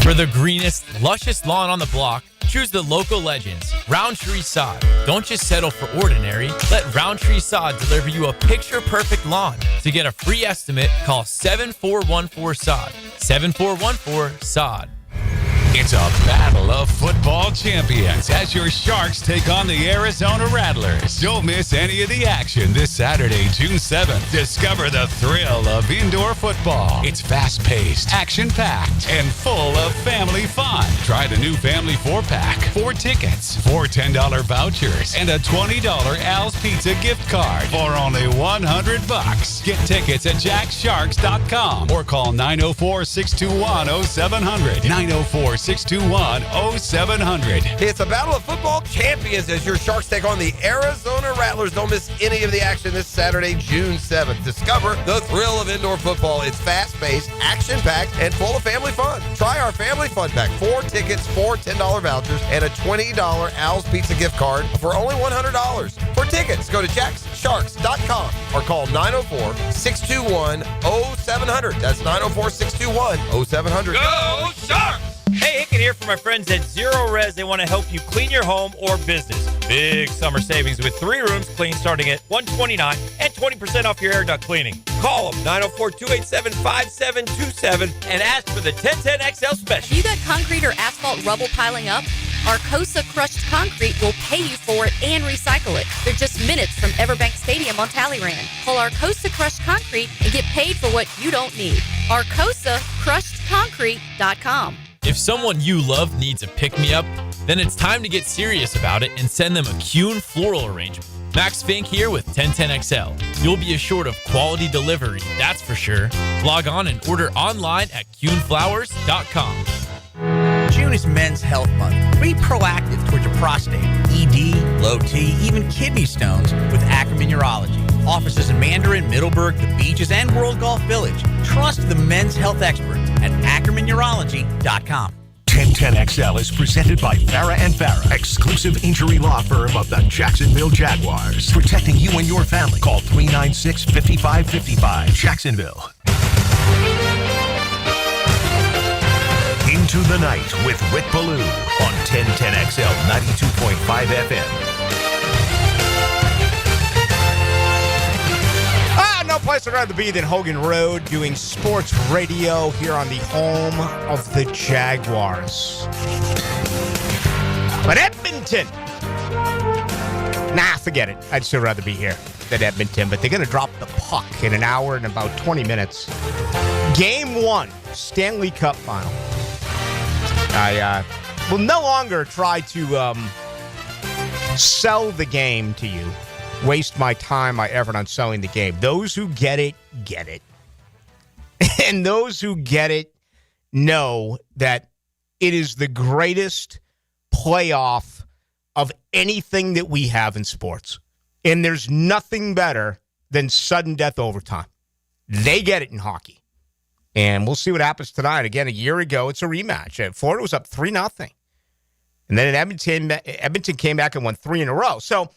For the greenest, luscious lawn on the block, choose the local legends, Roundtree Sod. Don't just settle for ordinary. Let Roundtree Sod deliver you a picture-perfect lawn. To get a free estimate, call 7414-SOD. 7414-SOD. It's a battle of football champions as your Sharks take on the Arizona Rattlers. Don't miss any of the action this Saturday, June 7th. Discover the thrill of indoor football. It's fast-paced, action-packed, and full of family fun. Try the new Family 4-Pack. 4 tickets, 4 $10 vouchers, and a $20 Al's Pizza gift card for only $100. Get tickets at jacksharks.com or call 904-621-0700. 904-621-0700. It's a battle of football champions as your Sharks take on the Arizona Rattlers. Don't miss any of the action this Saturday, June 7th. Discover the thrill of indoor football. It's fast-paced, action-packed, and full of family fun. Try our Family Fun Pack. 4 tickets, 4 $10 vouchers, and a $20 Al's Pizza gift card for only $100. For tickets, go to jacksharks.com or call 904-621-0700. That's 904-621-0700. Go Sharks! Hey, Hicken here for my friends at Zero Res. They want to help you clean your home or business. Big summer savings with 3 rooms clean starting at $129 and 20% off your air duct cleaning. Call them 904-287-5727 and ask for the 1010XL special. You got concrete or asphalt rubble piling up? Arcosa Crushed Concrete will pay you for it and recycle it. They're just minutes from Everbank Stadium them on Talleyrand. Call Arcosa Crushed Concrete and get paid for what you don't need. ArcosaCrushedConcrete.com. If someone you love needs a pick-me-up, then it's time to get serious about it and send them a Kuhn floral arrangement. Max Fink here with 1010XL. You'll be assured of quality delivery, that's for sure. Log on and order online at KuhnFlowers.com. June is Men's Health Month. Be proactive towards your prostate, ED, low T, even kidney stones with Ackerman Urology. Offices in Mandarin, Middleburg, the Beaches, and World Golf Village. Trust the men's health experts at AckermanUrology.com. 1010XL is presented by Farah and Farah, exclusive injury law firm of the Jacksonville Jaguars. Protecting you and your family. Call 396-5555. Jacksonville. Into the Night with Rick Ballou on 1010XL 92.5 FM. No place I'd rather be than Hogan Road doing sports radio here on the home of the Jaguars. But Edmonton, forget it. I'd still rather be here than Edmonton, but they're going to drop the puck in an hour and about 20 minutes. Game 1, Stanley Cup final. I will no longer try to sell the game to you. Waste my time, my effort on selling the game. Those who get it, get it. And those who get it know that it is the greatest playoff of anything that we have in sports. And there's nothing better than sudden death overtime. They get it in hockey. And we'll see what happens tonight. Again, a year ago, it's a rematch. Florida was up 3-0. And then Edmonton came back and won 3 in a row. So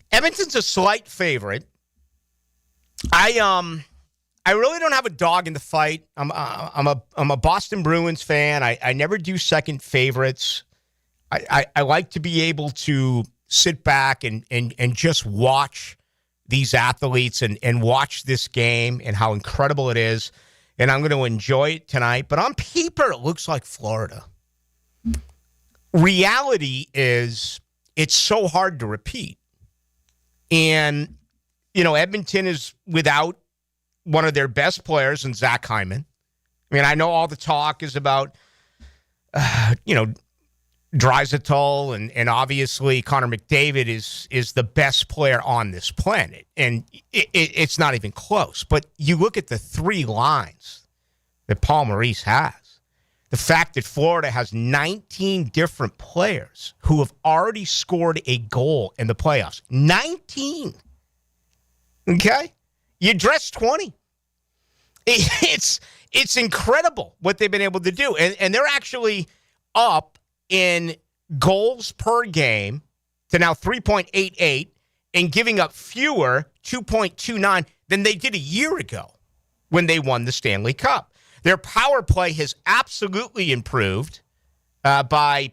Edmonton's a slight favorite. I really don't have a dog in the fight. I'm a Boston Bruins fan. I never do second favorites. I like to be able to sit back and just watch these athletes and watch this game and how incredible it is. And I'm going to enjoy it tonight. But on paper, it looks like Florida. Reality is it's so hard to repeat. And, Edmonton is without one of their best players in Zach Hyman. I mean, I know all the talk is about, Draisaitl and obviously Connor McDavid is the best player on this planet. And it's not even close. But you look at the 3 lines that Paul Maurice has. The fact that Florida has 19 different players who have already scored a goal in the playoffs. 19. Okay? You dress 20. It's incredible what they've been able to do. And they're actually up in goals per game to now 3.88 and giving up fewer, 2.29, than they did a year ago when they won the Stanley Cup. Their power play has absolutely improved by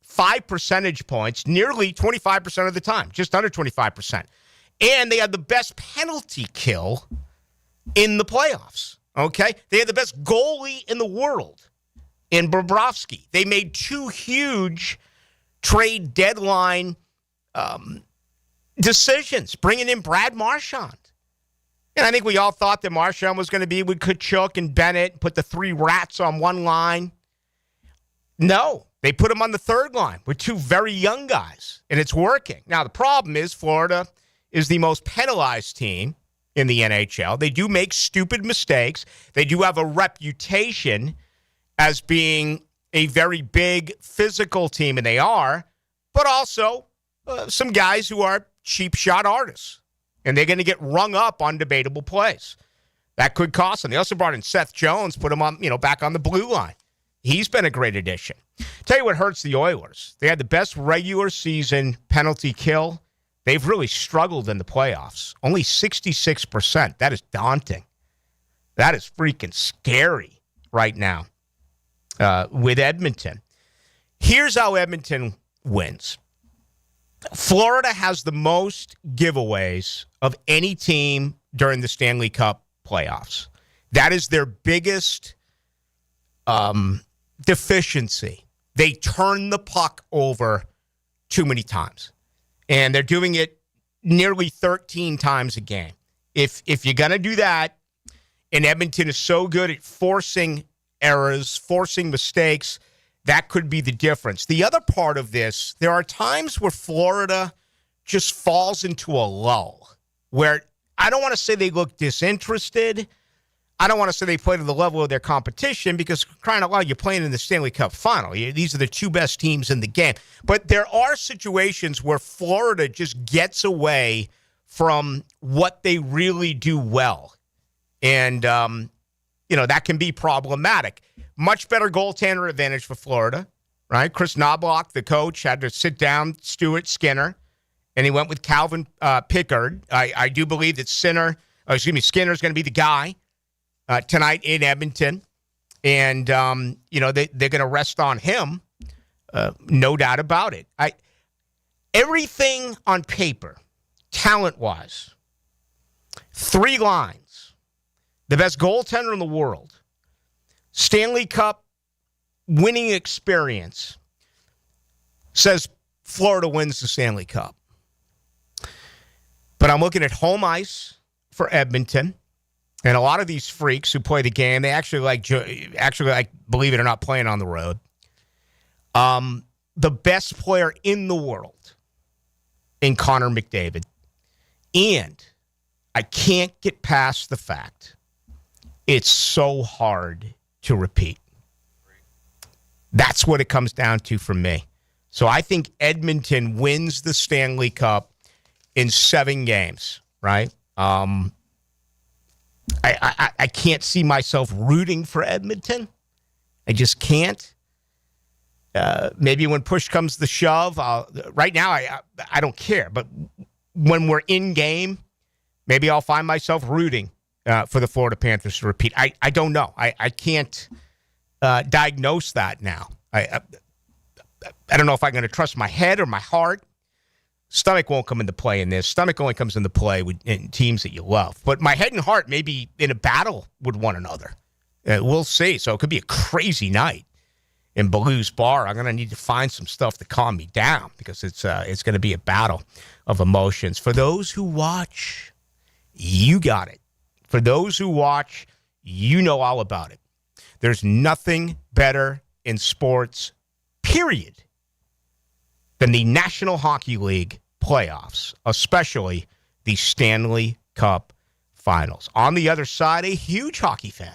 5 percentage points, nearly 25% of the time, just under 25%. And they had the best penalty kill in the playoffs, okay? They had the best goalie in the world in Bobrovsky. They made 2 huge trade deadline decisions, bringing in Brad Marchand. And I think we all thought that Marchand was going to be with Tkachuk and Bennett and put the 3 rats on one line. No, they put them on the 3rd line with 2 very young guys, and it's working. Now, the problem is Florida is the most penalized team in the NHL. They do make stupid mistakes. They do have a reputation as being a very big physical team, and they are, but also some guys who are cheap shot artists. And they're going to get rung up on debatable plays. That could cost them. They also brought in Seth Jones, put him on, back on the blue line. He's been a great addition. Tell you what hurts the Oilers. They had the best regular season penalty kill. They've really struggled in the playoffs. Only 66%. That is daunting. That is freaking scary right now with Edmonton. Here's how Edmonton wins. Florida has the most giveaways of any team during the Stanley Cup playoffs. That is their biggest deficiency. They turn the puck over too many times. And they're doing it nearly 13 times a game. If you're going to do that, and Edmonton is so good at forcing errors, forcing mistakes, that could be the difference. The other part of this, there are times where Florida just falls into a lull, where I don't want to say they look disinterested. I don't want to say they play to the level of their competition, because crying out loud, you're playing in the Stanley Cup final. These are the two best teams in the game. But there are situations where Florida just gets away from what they really do well. And, that can be problematic. Much better goaltender advantage for Florida, right? Chris Knobloch, the coach, had to sit down Stuart Skinner, and he went with Calvin Pickard. I do believe that Skinner's going to be the guy tonight in Edmonton. And, they're going to rest on him, no doubt about it. Everything on paper, talent-wise, 3 lines. The best goaltender in the world, Stanley Cup winning experience, says Florida wins the Stanley Cup. But I'm looking at home ice for Edmonton, and a lot of these freaks who play the game, they actually like, believe it or not, playing on the road. The best player in the world in Connor McDavid. And I can't get past the fact it's so hard to repeat. That's what it comes down to for me. So I think Edmonton wins the Stanley Cup in 7 games, right? I can't see myself rooting for Edmonton. I just can't. Maybe when push comes to shove, right now I don't care. But when we're in game, maybe I'll find myself rooting for the Florida Panthers to repeat. I don't know. I can't diagnose that now. I don't know if I'm going to trust my head or my heart. Stomach won't come into play in this. Stomach only comes into play in teams that you love. But my head and heart may be in a battle with one another. We'll see. So it could be a crazy night in Ballou's bar. I'm going to need to find some stuff to calm me down, because it's going to be a battle of emotions. For those who watch, you got it. For those who watch, you know all about it. There's nothing better in sports, period, than the National Hockey League playoffs, especially the Stanley Cup Finals. On the other side, a huge hockey fan.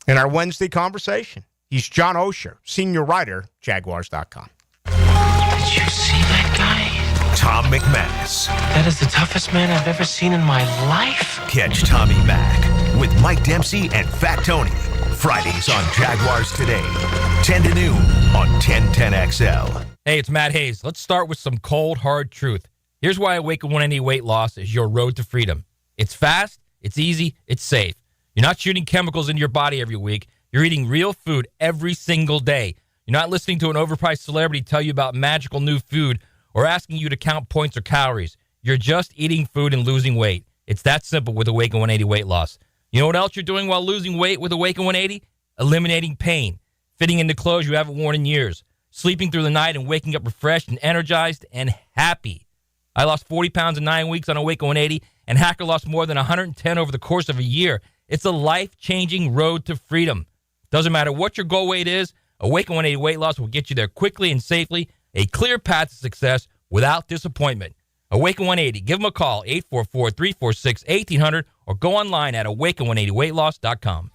In our Wednesday conversation, he's John Oehser, senior writer, Jaguars.com. Did you see that guy? Tom McManus. That is the toughest man I've ever seen in my life. Catch Tommy Mack with Mike Dempsey and Fat Tony. Fridays on Jaguars Today, 10 to noon on 1010XL. Hey, it's Matt Hayes. Let's start with some cold, hard truth. Here's why Awaken 180 Weight Loss is your road to freedom. It's fast, it's easy, it's safe. You're not shooting chemicals into your body every week. You're eating real food every single day. You're not listening to an overpriced celebrity tell you about magical new food or asking you to count points or calories. You're just eating food and losing weight. It's that simple with Awaken 180 Weight Loss. You know what else you're doing while losing weight with Awaken 180? Eliminating pain, fitting into clothes you haven't worn in years, sleeping through the night and waking up refreshed and energized and happy. I lost 40 pounds in 9 weeks on Awaken 180, and Hacker lost more than 110 over the course of a year. It's a life-changing road to freedom. Doesn't matter what your goal weight is, Awaken 180 Weight Loss will get you there quickly and safely, a clear path to success without disappointment. Awaken 180. Give them a call, 844-346-1800, or go online at awaken180weightloss.com.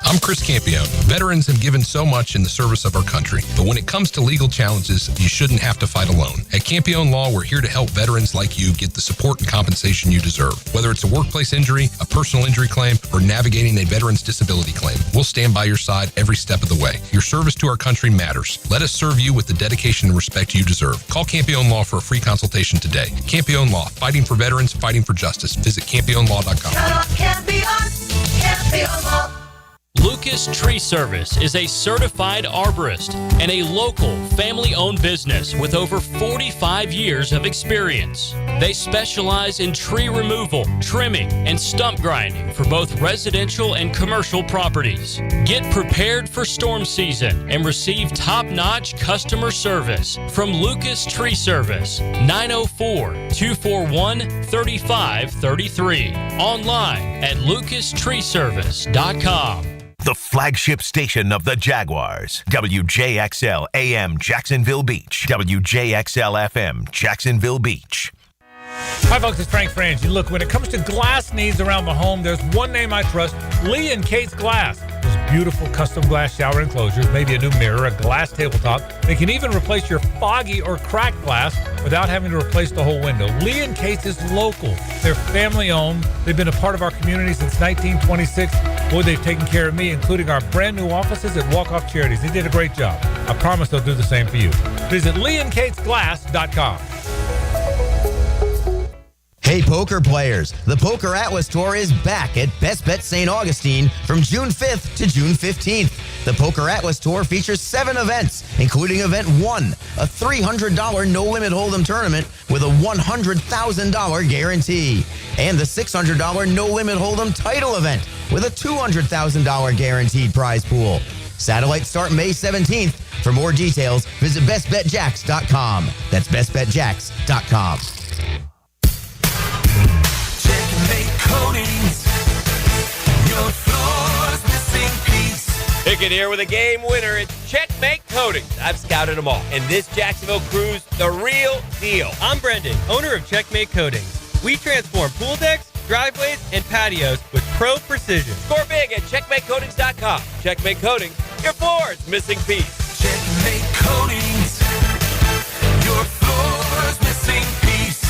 I'm Chris Campione. Veterans have given so much in the service of our country, but when it comes to legal challenges, you shouldn't have to fight alone. At Campione Law, we're here to help veterans like you get the support and compensation you deserve. Whether it's a workplace injury, a personal injury claim, or navigating a veteran's disability claim, we'll stand by your side every step of the way. Your service to our country matters. Let us serve you with the dedication and respect you deserve. Call Campione Law for a free consultation today. Campione Law, fighting for veterans, fighting for justice. Visit CampioneLaw.com. Campione Law. Lucas Tree Service is a certified arborist and a local family-owned business with over 45 years of experience. They specialize in tree removal, trimming, and stump grinding for both residential and commercial properties. Get prepared for storm season and receive top-notch customer service from Lucas Tree Service, 904-241-3533. Online at lucastreeservice.com. The flagship station of the Jaguars. WJXL AM Jacksonville Beach. WJXL FM Jacksonville Beach. Hi, folks. It's Frank Frangie. Look, when it comes to glass needs around the home, there's one name I trust, Lee and Kate's Glass. Those beautiful custom glass shower enclosures, maybe a new mirror, a glass tabletop. They can even replace your foggy or cracked glass without having to replace the whole window. Lee and Kate's is local. They're family-owned. They've been a part of our community since 1926. Boy, they've taken care of me, including our brand new offices at Walk-Off Charities. They did a great job. I promise they'll do the same for you. Visit leeandkatesglass.com. Hey, poker players, the Poker Atlas Tour is back at Best Bet St. Augustine from June 5th to June 15th. The Poker Atlas Tour features 7 events, including Event 1, a $300 no-limit hold'em tournament with a $100,000 guarantee, and the $600 no-limit hold'em title event with a $200,000 guaranteed prize pool. Satellites start May 17th. For more details, visit bestbetjacks.com. That's bestbetjacks.com. Coatings, your floor's missing piece. Pickett here with a game winner. It's Checkmate Coatings. I've scouted them all. And this Jacksonville crew's the real deal. I'm Brendan, owner of Checkmate Coatings. We transform pool decks, driveways, and patios with pro precision. Score big at checkmatecoatings.com. Checkmate Coatings, your floor's missing piece. Checkmate Coatings, your floor's missing piece.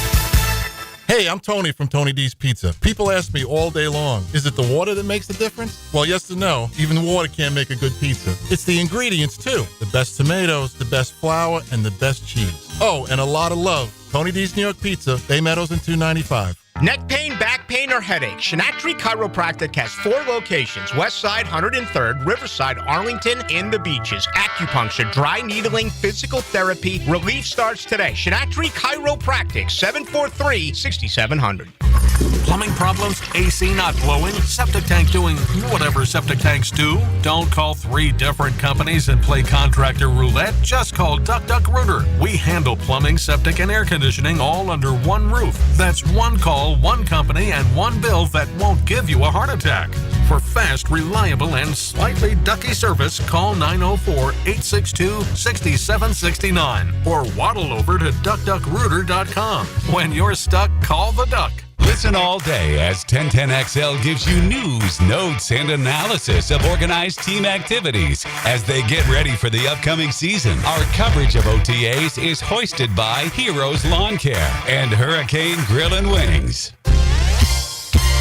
Hey, I'm Tony from Tony D's Pizza. People ask me all day long, is it the water that makes the difference? Well, yes and no. Even water can't make a good pizza. It's the ingredients, too. The best tomatoes, the best flour, and the best cheese. Oh, and a lot of love. Tony D's New York Pizza, Bay Meadows and 295. Neck pain, back pain, or headache, Shinatri Chiropractic has 4 locations: Westside, 103rd, Riverside, Arlington, and the Beaches. Acupuncture, dry needling, physical therapy. Relief starts today. Shinatri Chiropractic, 743-6700. Plumbing problems? AC not blowing? Septic tank doing whatever septic tanks do? Don't call 3 different companies and play contractor roulette. Just call Duck Duck Rooter. We handle plumbing, septic, and air conditioning all under one roof. That's one call, one company, and one bill that won't give you a heart attack. For fast, reliable, and slightly ducky service, call 904-862-6769 or waddle over to duckduckrooter.com. When you're stuck, call the Duck. Listen all day as 1010XL gives you news, notes, and analysis of organized team activities as they get ready for the upcoming season. Our coverage of OTAs is hoisted by Heroes Lawn Care and Hurricane Grill and Wings.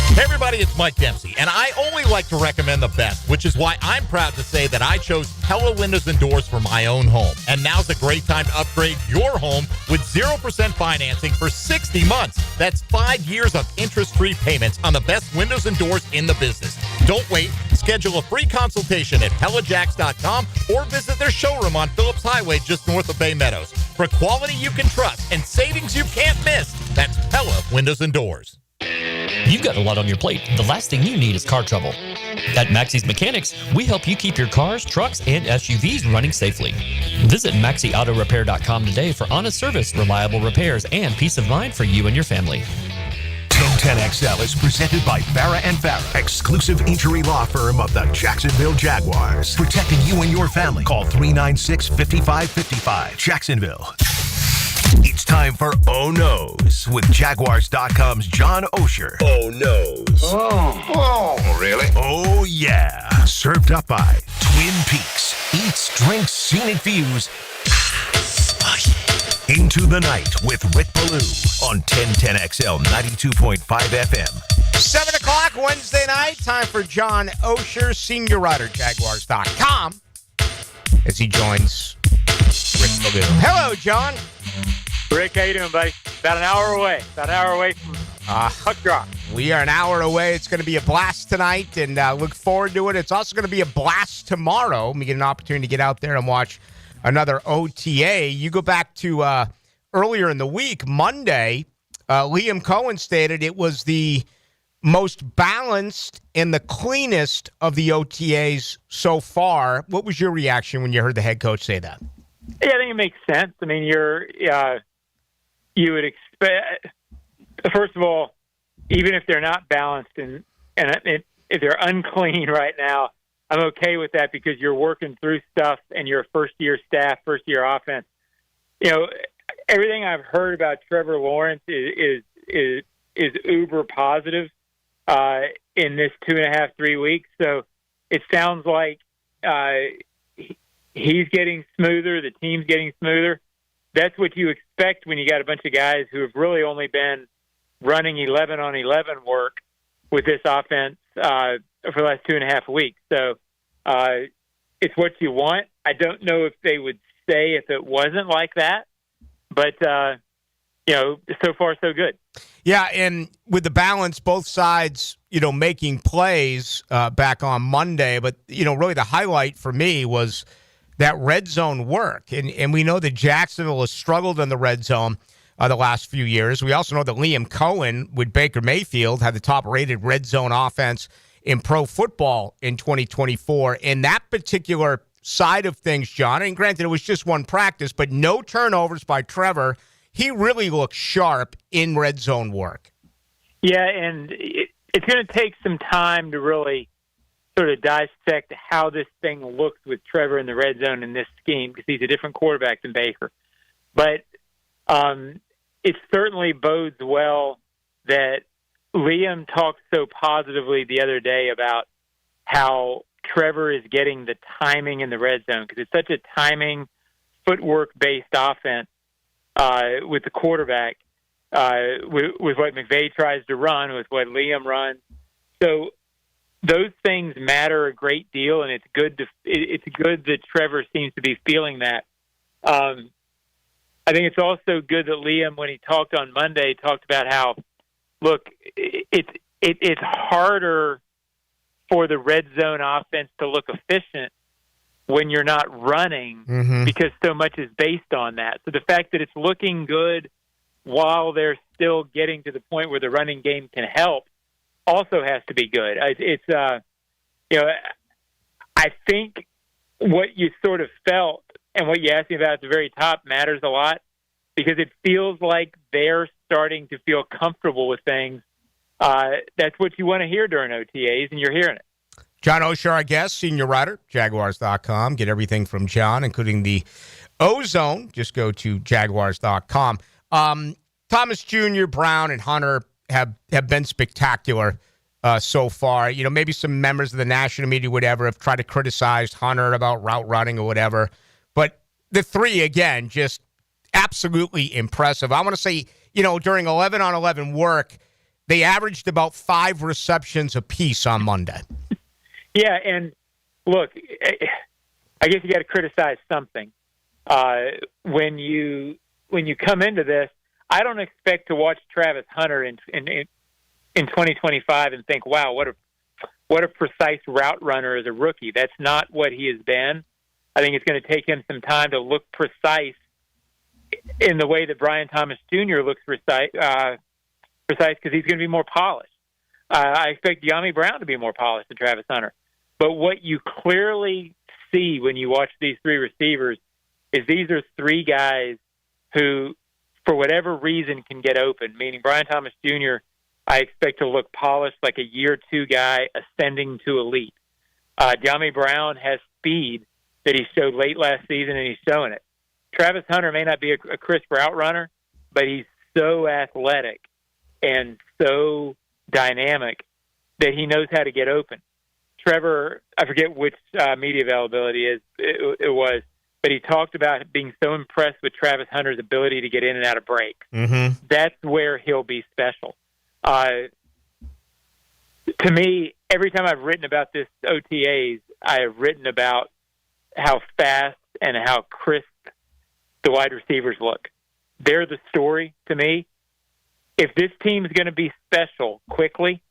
Hey everybody, it's Mike Dempsey, and I only like to recommend the best, which is why I'm proud to say that I chose Pella Windows and Doors for my own home. And now's a great time to upgrade your home with 0% financing for 60 months. That's 5 years of interest-free payments on the best windows and doors in the business. Don't wait. Schedule a free consultation at PellaJacks.com or visit their showroom on Phillips Highway just north of Bay Meadows. For quality you can trust and savings you can't miss, that's Pella Windows and Doors. You've got a lot on your plate. The last thing you need is car trouble. At Maxie's Mechanics, we help you keep your cars, trucks, and SUVs running safely. Visit MaxieAutoRepair.com today for honest service, reliable repairs, and peace of mind for you and your family. 1010XL is presented by Farah & Farah, exclusive injury law firm of the Jacksonville Jaguars. Protecting you and your family. Call 396-5555. Jacksonville. It's time for Oh No's with Jaguars.com's John Oehser. Oh No's. Oh, really? Oh, yeah. Served up by Twin Peaks. Eats, drinks, scenic views. Into the Night with Rick Ballou on 1010XL 92.5 FM. 7 o'clock Wednesday night. Time for John Oehser, senior writer, Jaguars.com, as he joins Rick Ballou. Hello, John. Rick, how you doing, buddy? About an hour away. About an hour away from Huck Drop. We are an hour away. It's going to be a blast tonight, and look forward to it. It's also going to be a blast tomorrow. We get an opportunity to get out there and watch another OTA. You go back to earlier in the week, Monday, Liam Cohen stated it was the most balanced and the cleanest of the OTAs so far. What was your reaction when you heard the head coach say that? Yeah, I think it makes sense. I mean, you would expect, first of all, even if they're not balanced and if they're unclean right now, I'm okay with that because you're working through stuff and you're a first-year staff, first-year offense. You know, everything I've heard about Trevor Lawrence is uber positive in this 2.5, 3 weeks. So it sounds like he's getting smoother, the team's getting smoother. That's what you expect when you got a bunch of guys who have really only been running 11-on-11 work with this offense for the last 2.5 weeks. So it's what you want. I don't know if they would say if it wasn't like that, but, so far so good. Yeah, and with the balance, both sides, making plays back on Monday. But, really the highlight for me was that red zone work. And we know that Jacksonville has struggled in the red zone the last few years. We also know that Liam Cohen with Baker Mayfield had the top-rated red zone offense in pro football in 2024. In that particular side of things, John, and granted it was just one practice, but no turnovers by Trevor. He really looked sharp in red zone work. Yeah, and it's going to take some time to really sort of dissect how this thing looks with Trevor in the red zone in this scheme because he's a different quarterback than Baker. But it certainly bodes well that Liam talked so positively the other day about how Trevor is getting the timing in the red zone because it's such a timing, footwork-based offense with the quarterback, with what McVay tries to run, with what Liam runs. So those things matter a great deal, and it's good that Trevor seems to be feeling that. I think it's also good that Liam, when he talked on Monday, talked about how, look, it's harder for the red zone offense to look efficient when you're not running because so much is based on that. So the fact that it's looking good while they're still getting to the point where the running game can help also has to be good. I think what you sort of felt and what you asked me about at the very top matters a lot because it feels like they're starting to feel comfortable with things. That's what you want to hear during OTAs, and you're hearing it. John Oehser, our guest, senior writer, Jaguars.com. Get everything from John, including the O-Zone. Just go to Jaguars.com. Thomas Jr., Brown, and Hunter have been spectacular so far. Maybe some members of the national media, whatever, have tried to criticize Hunter about route running or whatever. But the three, again, just absolutely impressive. I want to say, during 11-on-11 work, they averaged about 5 receptions apiece on Monday. Yeah, and look, I guess you got to criticize something. When you come into this, I don't expect to watch Travis Hunter in 2025 and think, wow, what a precise route runner as a rookie. That's not what he has been. I think it's going to take him some time to look precise in the way that Brian Thomas Jr. looks precise because he's going to be more polished. I expect Yami Brown to be more polished than Travis Hunter. But what you clearly see when you watch these three receivers is these are three guys who, for whatever reason, can get open, meaning Brian Thomas Jr., I expect to look polished like a year two guy ascending to elite. Yami Brown has speed that he showed late last season, and he's showing it. Travis Hunter may not be a crisp route runner, but he's so athletic and so dynamic that he knows how to get open. Trevor, I forget which media availability it was, but he talked about being so impressed with Travis Hunter's ability to get in and out of breaks. That's where he'll be special. To me, every time I've written about this OTAs, I have written about how fast and how crisp the wide receivers look. They're the story to me. if this team's going to be special quickly,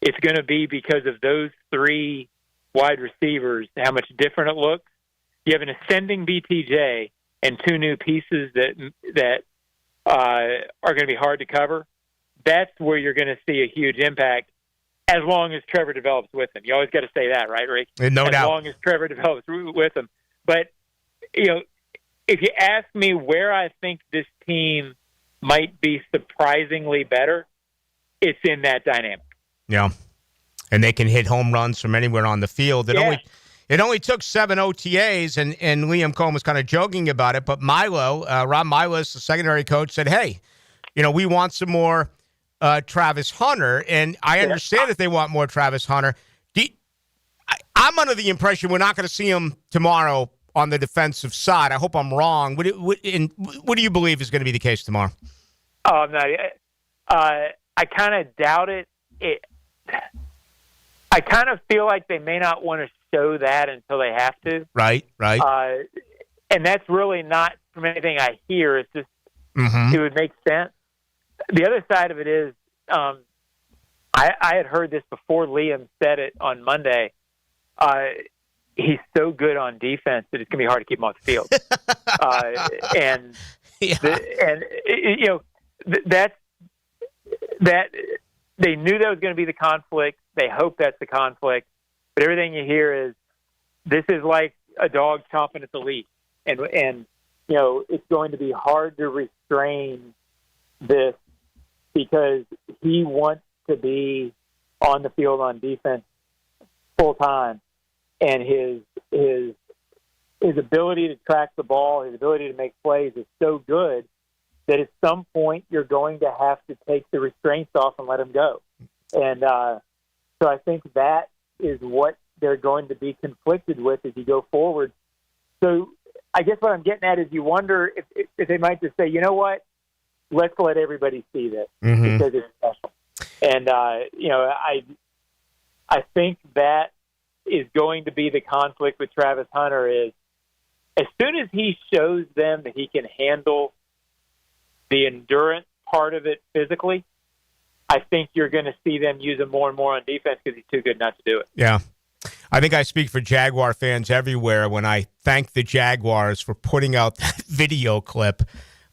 it's going to be because of those three wide receivers, how much different it looks. You have an ascending BTJ and two new pieces that are going to be hard to cover. That's where you're going to see a huge impact as long as Trevor develops with him. You always got to say that, right, Rick? No doubt. As long as Trevor develops with him. But, if you ask me where I think this team might be surprisingly better, it's in that dynamic. Yeah. And they can hit home runs from anywhere on the field. It only took 7 OTAs, and Liam Cohen was kind of joking about it, but Rob Milos, the secondary coach, said, hey, we want some more Travis Hunter, and I understand that they want more Travis Hunter. I'm under the impression we're not going to see him tomorrow on the defensive side. I hope I'm wrong. What do you believe is going to be the case tomorrow? Oh, I'm not. I kind of doubt it. I kind of feel like they may not want to show that until they have to. Right. And that's really not from anything I hear. It's just it would make sense. The other side of it is I had heard this before Liam said it on Monday. He's so good on defense that it's going to be hard to keep him off the field. That they knew that was going to be the conflict. They hope that's the conflict. But everything you hear is this is like a dog chomping at the leash. And it's going to be hard to restrain this because he wants to be on the field on defense full time. And his ability to track the ball, his ability to make plays is so good that at some point you're going to have to take the restraints off and let him go. And so I think that is what they're going to be conflicted with as you go forward. So I guess what I'm getting at is you wonder if they might just say, you know what, let's let everybody see this because it's special. And, I think that is going to be the conflict with Travis Hunter is as soon as he shows them that he can handle the endurance part of it physically, I think you're going to see them use him more and more on defense because he's too good not to do it. Yeah. I think I speak for Jaguar fans everywhere when I thank the Jaguars for putting out that video clip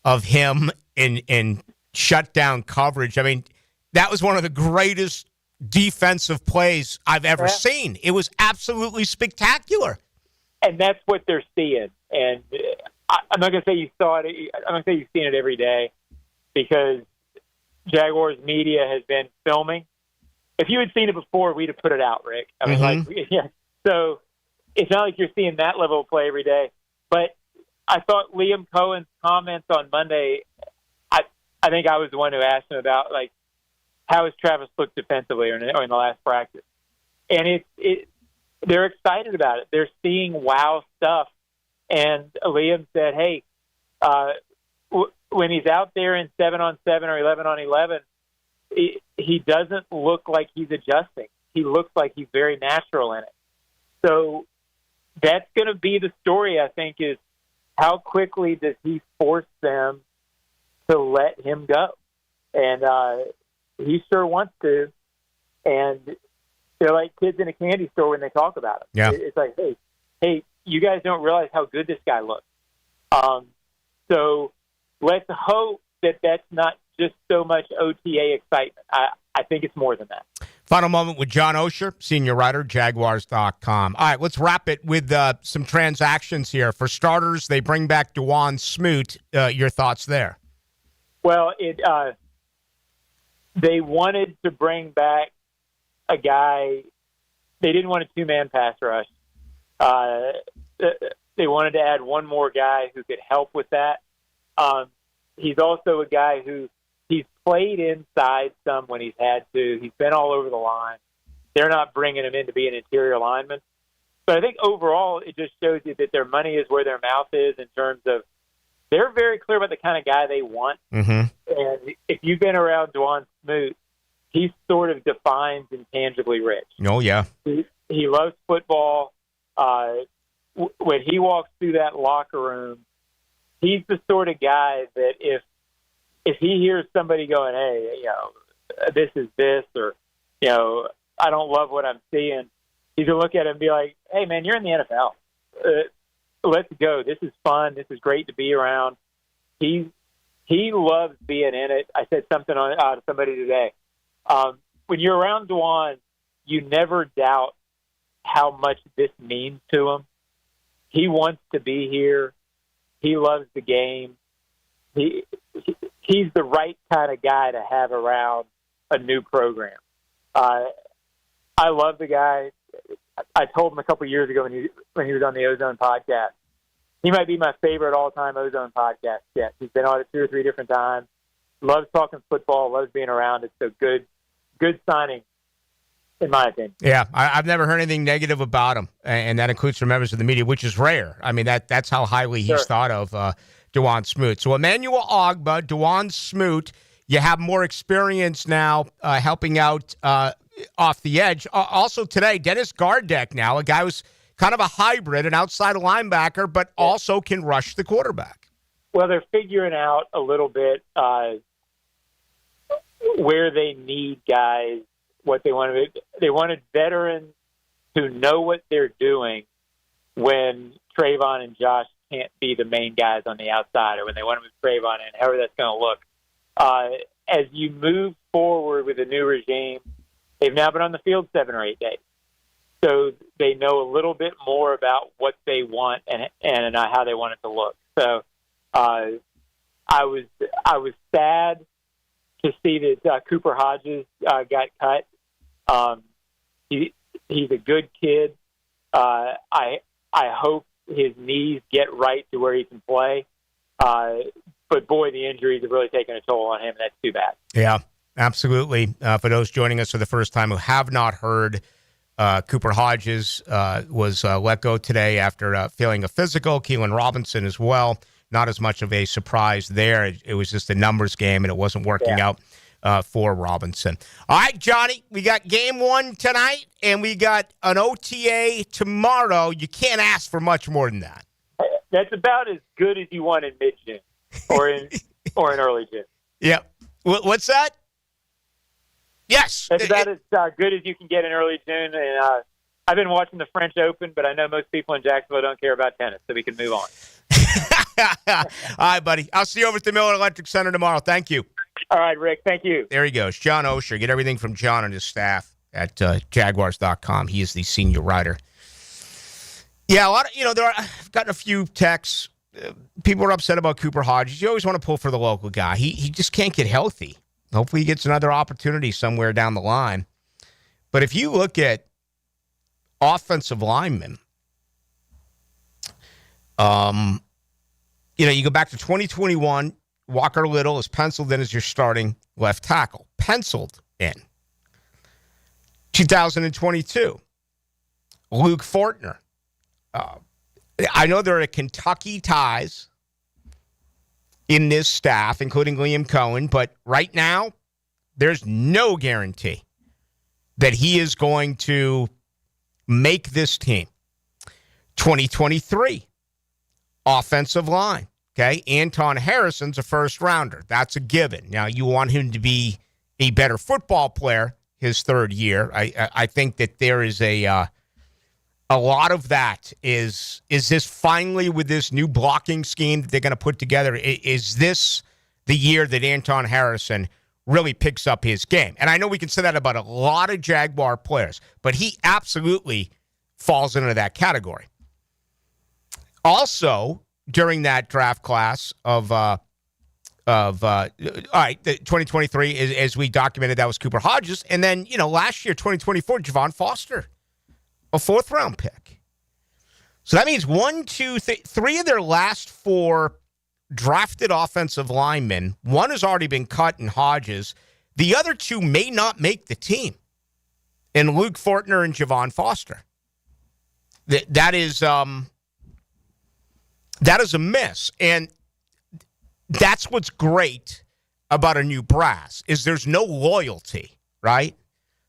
of him in shutdown coverage. I mean, that was one of the greatest defensive plays I've ever seen. It was absolutely spectacular. And that's what they're seeing. And I'm not going to say you saw it. I'm going to say you've seen it every day because Jaguars media has been filming. If you had seen it before, we'd have put it out, Rick. I mean, so it's not like you're seeing that level of play every day. But I thought Liam Cohen's comments on Monday, I think I was the one who asked him about, like, how has Travis looked defensively or in the last practice? And they're excited about it. They're seeing wow stuff. And Liam said, hey, when he's out there in 7-on-7 or 11-on-11, he doesn't look like he's adjusting. He looks like he's very natural in it. So that's going to be the story, I think, is how quickly does he force them to let him go? And he sure wants to. And they're like kids in a candy store when they talk about it. Yeah. It's like, hey, you guys don't realize how good this guy looks. So let's hope that that's not just so much OTA excitement. I think it's more than that. Final moment with John Oehser, senior writer, Jaguars.com. All right, let's wrap it with some transactions here. For starters, they bring back DeJuan Smoot. Your thoughts there? Well, they wanted to bring back a guy. They didn't want a two-man pass rush. They wanted to add one more guy who could help with that. He's also a guy who he's played inside some when he's had to. He's been all over the line. They're not bringing him in to be an interior lineman. So I think overall it just shows you that their money is where their mouth is in terms of they're very clear about the kind of guy they want. And if you've been around DeJuan Smoot, he sort of defines intangibly rich. Oh, yeah. He loves football. When he walks through that locker room, he's the sort of guy that if if he hears somebody going, hey, this is this, or, I don't love what I'm seeing, he's going to look at it and be like, hey, man, you're in the NFL. Let's go. This is fun. This is great to be around. He loves being in it. I said something to somebody today. When you're around Dwan, you never doubt how much this means to him. He wants to be here. He loves the game. He's the right kind of guy to have around a new program. I love the guy. I told him a couple years ago when he was on the Ozone podcast, he might be my favorite all-time Ozone podcast yet. He's been on it 2 or 3 different times. Loves talking football. Loves being around. It's a good signing, in my opinion. Yeah, I've never heard anything negative about him, and that includes from members of the media, which is rare. I mean, that's how highly he's thought of, Dwan Smoot. So Emmanuel Ogbah, Dwan Smoot, you have more experience now helping out off the edge. Also today, Dennis Gardeck now, a guy who's kind of a hybrid, an outside linebacker, but also can rush the quarterback. Well, they're figuring out a little bit where they need guys, what they want to. They wanted veterans who know what they're doing when Trayvon and Josh can't be the main guys on the outside, or when they want to move Trayvon in, however that's going to look. As you move forward with a new regime, they've now been on the field 7 or 8 days. So they know a little bit more about what they want and how they want it to look. So I was sad to see that Cooper Hodges got cut. He's a good kid. I hope his knees get right to where he can play. But boy, the injuries have really taken a toll on him, and that's too bad. Yeah, absolutely. For those joining us for the first time who have not heard, Cooper Hodges was let go today after failing a physical. Keelan Robinson as well. Not as much of a surprise there. It was just a numbers game, and it wasn't working out for Robinson. All right, Johnny, we got game 1 tonight, and we got an OTA tomorrow. You can't ask for much more than that. That's about as good as you want in mid-June or in early June. Yeah. What's that? Yes. That's about as good as you can get in early June. And I've been watching the French Open, but I know most people in Jacksonville don't care about tennis, so we can move on. All right, buddy. I'll see you over at the Miller Electric Center tomorrow. Thank you. All right, Rick. Thank you. There he goes. John Oehser. Get everything from John and his staff at Jaguars.com. He is the senior writer. Yeah, a lot of, I've gotten a few texts. People are upset about Cooper Hodges. You always want to pull for the local guy. He just can't get healthy. Hopefully he gets another opportunity somewhere down the line. But if you look at offensive linemen, you go back to 2021, Walker Little is penciled in as your starting left tackle. Penciled in. 2022, Luke Fortner. I know there are Kentucky ties in this staff, including Liam Cohen, but right now, there's no guarantee that he is going to make this team. 2023, offensive line. Okay, Anton Harrison's a first-rounder. That's a given. Now, you want him to be a better football player his third year. I think that there is a lot of that is this finally with this new blocking scheme that they're going to put together, is this the year that Anton Harrison really picks up his game? And I know we can say that about a lot of Jaguar players, but he absolutely falls into that category. Also, during that draft class of all right, the 2023, as we documented, that was Cooper Hodges. And then, last year, 2024, Javon Foster, a 4th-round pick. So that means 3 of their last 4 drafted offensive linemen, 1 has already been cut in Hodges. The other 2 may not make the team, in Luke Fortner and Javon Foster. That is a miss. And that's what's great about a new brass, is there's no loyalty, right?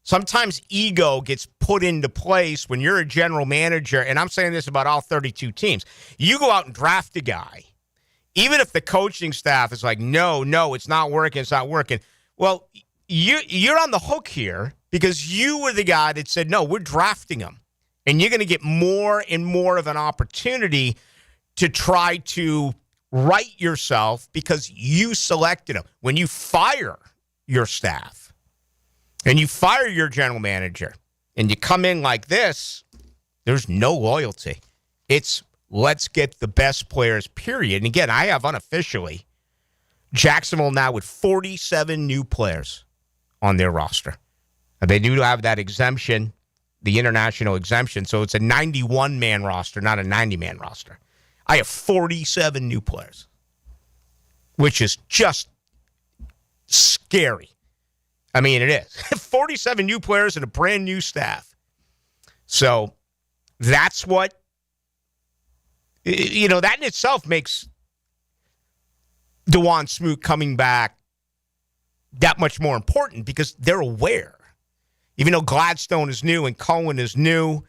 Sometimes ego gets put into place when you're a general manager, and I'm saying this about all 32 teams. You go out and draft a guy, even if the coaching staff is like, no, it's not working, well, you're on the hook here because you were the guy that said, no, we're drafting him. And you're going to get more and more of an opportunity to try to right yourself because you selected him. When you fire your staff and you fire your general manager and you come in like this, there's no loyalty. It's let's get the best players, period. And again, I have unofficially Jacksonville now with 47 new players on their roster. And they do have that exemption, the international exemption, so it's a 91-man roster, not a 90-man roster. I have 47 new players, which is just scary. I mean, it is. 47 new players and a brand new staff. So that's what, that in itself makes DeJuan Smoot coming back that much more important because they're aware. Even though Gladstone is new and Cohen is new,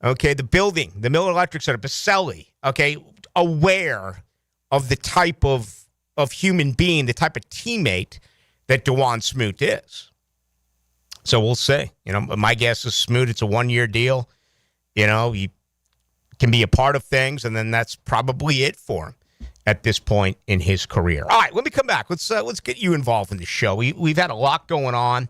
okay, the building, the Miller Electric Center, Baselli, okay, aware of the type of human being, the type of teammate that DeJuan Smoot is. So we'll see. My guess is Smoot, it's a one-year deal. He can be a part of things, and then that's probably it for him at this point in his career. All right, let me come back. Let's get you involved in the show. We've had a lot going on.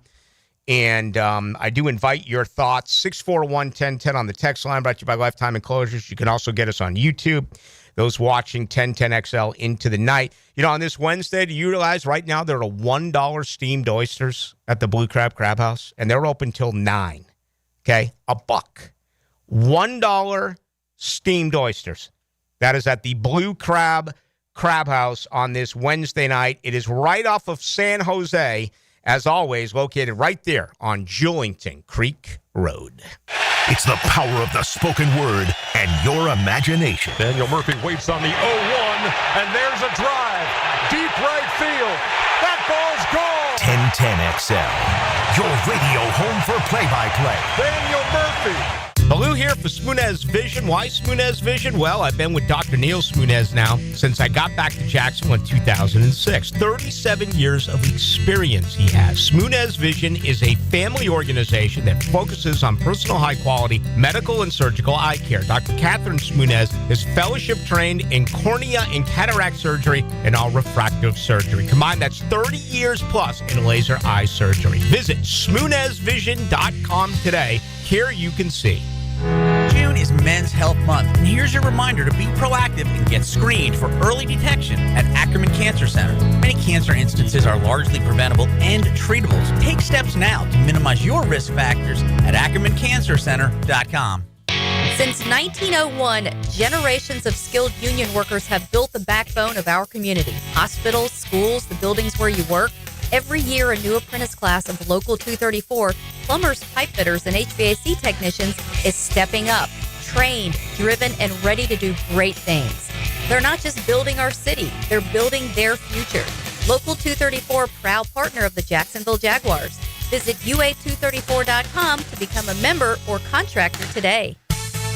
And I do invite your thoughts. 641-1010 on the text line, brought to you by Lifetime Enclosures. You can also get us on YouTube. Those watching 1010XL into the night. On this Wednesday, do you realize right now there are $1 steamed oysters at the Blue Crab Crab House? And they're open till 9. Okay? $1. $1 steamed oysters. That is at the Blue Crab Crab House on this Wednesday night. It is right off of San Jose. As always, located right there on Julington Creek Road. It's the power of the spoken word and your imagination. Daniel Murphy waits on the 0-1, and there's a drive. Deep right field. That ball's gone. 1010XL, your radio home for play-by-play. Daniel Murphy. Ballou here for Smoonez Vision. Why Smoonez Vision? Well, I've been with Dr. Neil Smoonez now since I got back to Jacksonville in 2006. 37 years of experience he has. Smoonez Vision is a family organization that focuses on personal high-quality medical and surgical eye care. Dr. Catherine Smoonez is fellowship trained in cornea and cataract surgery and all refractive surgery. Combined, that's 30 years plus in laser eye surgery. Visit SmoonezVision.com today. Here you can see. June is Men's Health Month, and here's your reminder to be proactive and get screened for early detection at Ackerman Cancer Center. Many cancer instances are largely preventable and treatable. So take steps now to minimize your risk factors at AckermanCancerCenter.com. Since 1901, generations of skilled union workers have built the backbone of our community. Hospitals, schools, the buildings where you work. Every year, a new apprentice class of Local 234, plumbers, pipe fitters, and HVAC technicians is stepping up, trained, driven, and ready to do great things. They're not just building our city, they're building their future. Local 234, proud partner of the Jacksonville Jaguars. Visit UA234.com to become a member or contractor today.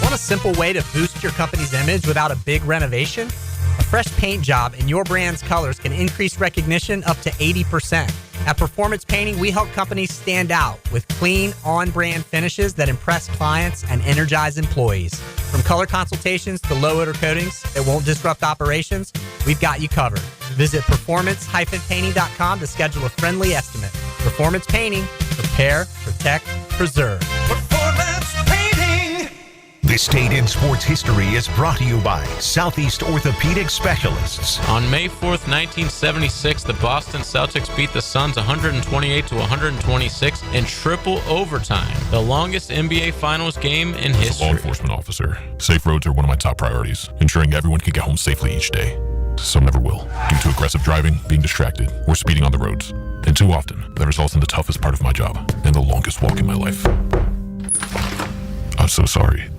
Want a simple way to boost your company's image without a big renovation? A fresh paint job in your brand's colors can increase recognition up to 80%. At Performance Painting, we help companies stand out with clean, on-brand finishes that impress clients and energize employees. From color consultations to low-odor coatings that won't disrupt operations, we've got you covered. Visit performance-painting.com to schedule a friendly estimate. Performance Painting. Prepare, protect, preserve. Performance Painting. This Date in Sports History is brought to you by Southeast Orthopedic Specialists. On May 4th, 1976, the Boston Celtics beat the Suns 128-126 in triple overtime, the longest NBA Finals game in history. As a law enforcement officer, safe roads are one of my top priorities, ensuring everyone can get home safely each day. Some never will, due to aggressive driving, being distracted, or speeding on the roads. And too often, that results in the toughest part of my job and the longest walk in my life. I'm so sorry.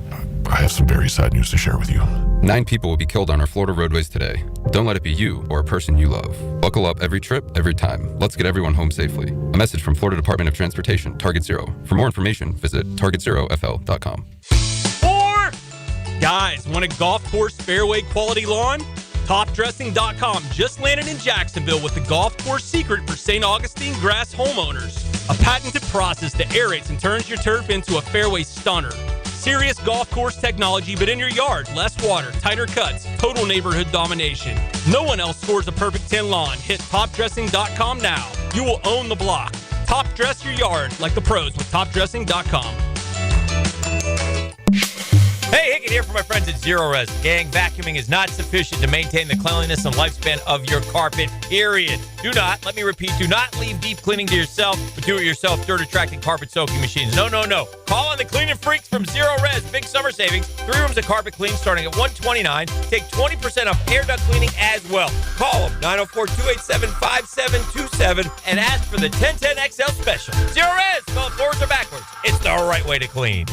I have some very sad news to share with you. 9 people will be killed on our Florida roadways today. Don't let it be you or a person you love. Buckle up every trip, every time. Let's get everyone home safely. A message from Florida Department of Transportation, Target Zero. For more information, visit targetzerofl.com. Guys, want a golf course fairway quality lawn? TopDressing.com just landed in Jacksonville with the golf course secret for St. Augustine grass homeowners. A patented process that aerates and turns your turf into a fairway stunner. Serious golf course technology, but in your yard. Less water, tighter cuts, total neighborhood domination. No one else scores a perfect 10 lawn. Hit TopDressing.com now. You will own the block. Top dress your yard like the pros with TopDressing.com. Hey, Hickett here for my friends at Zero Res. Gang, vacuuming is not sufficient to maintain the cleanliness and lifespan of your carpet, period. Do not, let me repeat, do not leave deep cleaning to yourself, but do-it-yourself dirt-attracting carpet soaking machines. No. Call on the cleaning freaks from Zero Res. Big summer savings. 3 rooms of carpet clean starting at $129. Take 20% off air duct cleaning as well. Call them, 904-287-5727, and ask for the 1010XL special. Zero Res, spell it forwards or backwards. It's the right way to clean.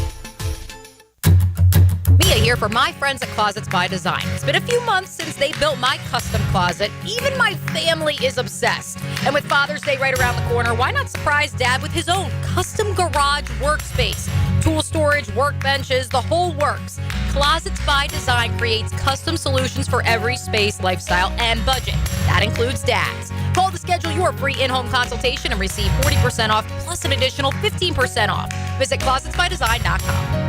Mia here for my friends at Closets by Design. It's been a few months since they built my custom closet. Even my family is obsessed. And with Father's Day right around the corner, why not surprise Dad with his own custom garage workspace? Tool storage, workbenches, the whole works. Closets by Design creates custom solutions for every space, lifestyle, and budget. That includes Dad's. Call to schedule your free in-home consultation and receive 40% off plus an additional 15% off. Visit closetsbydesign.com.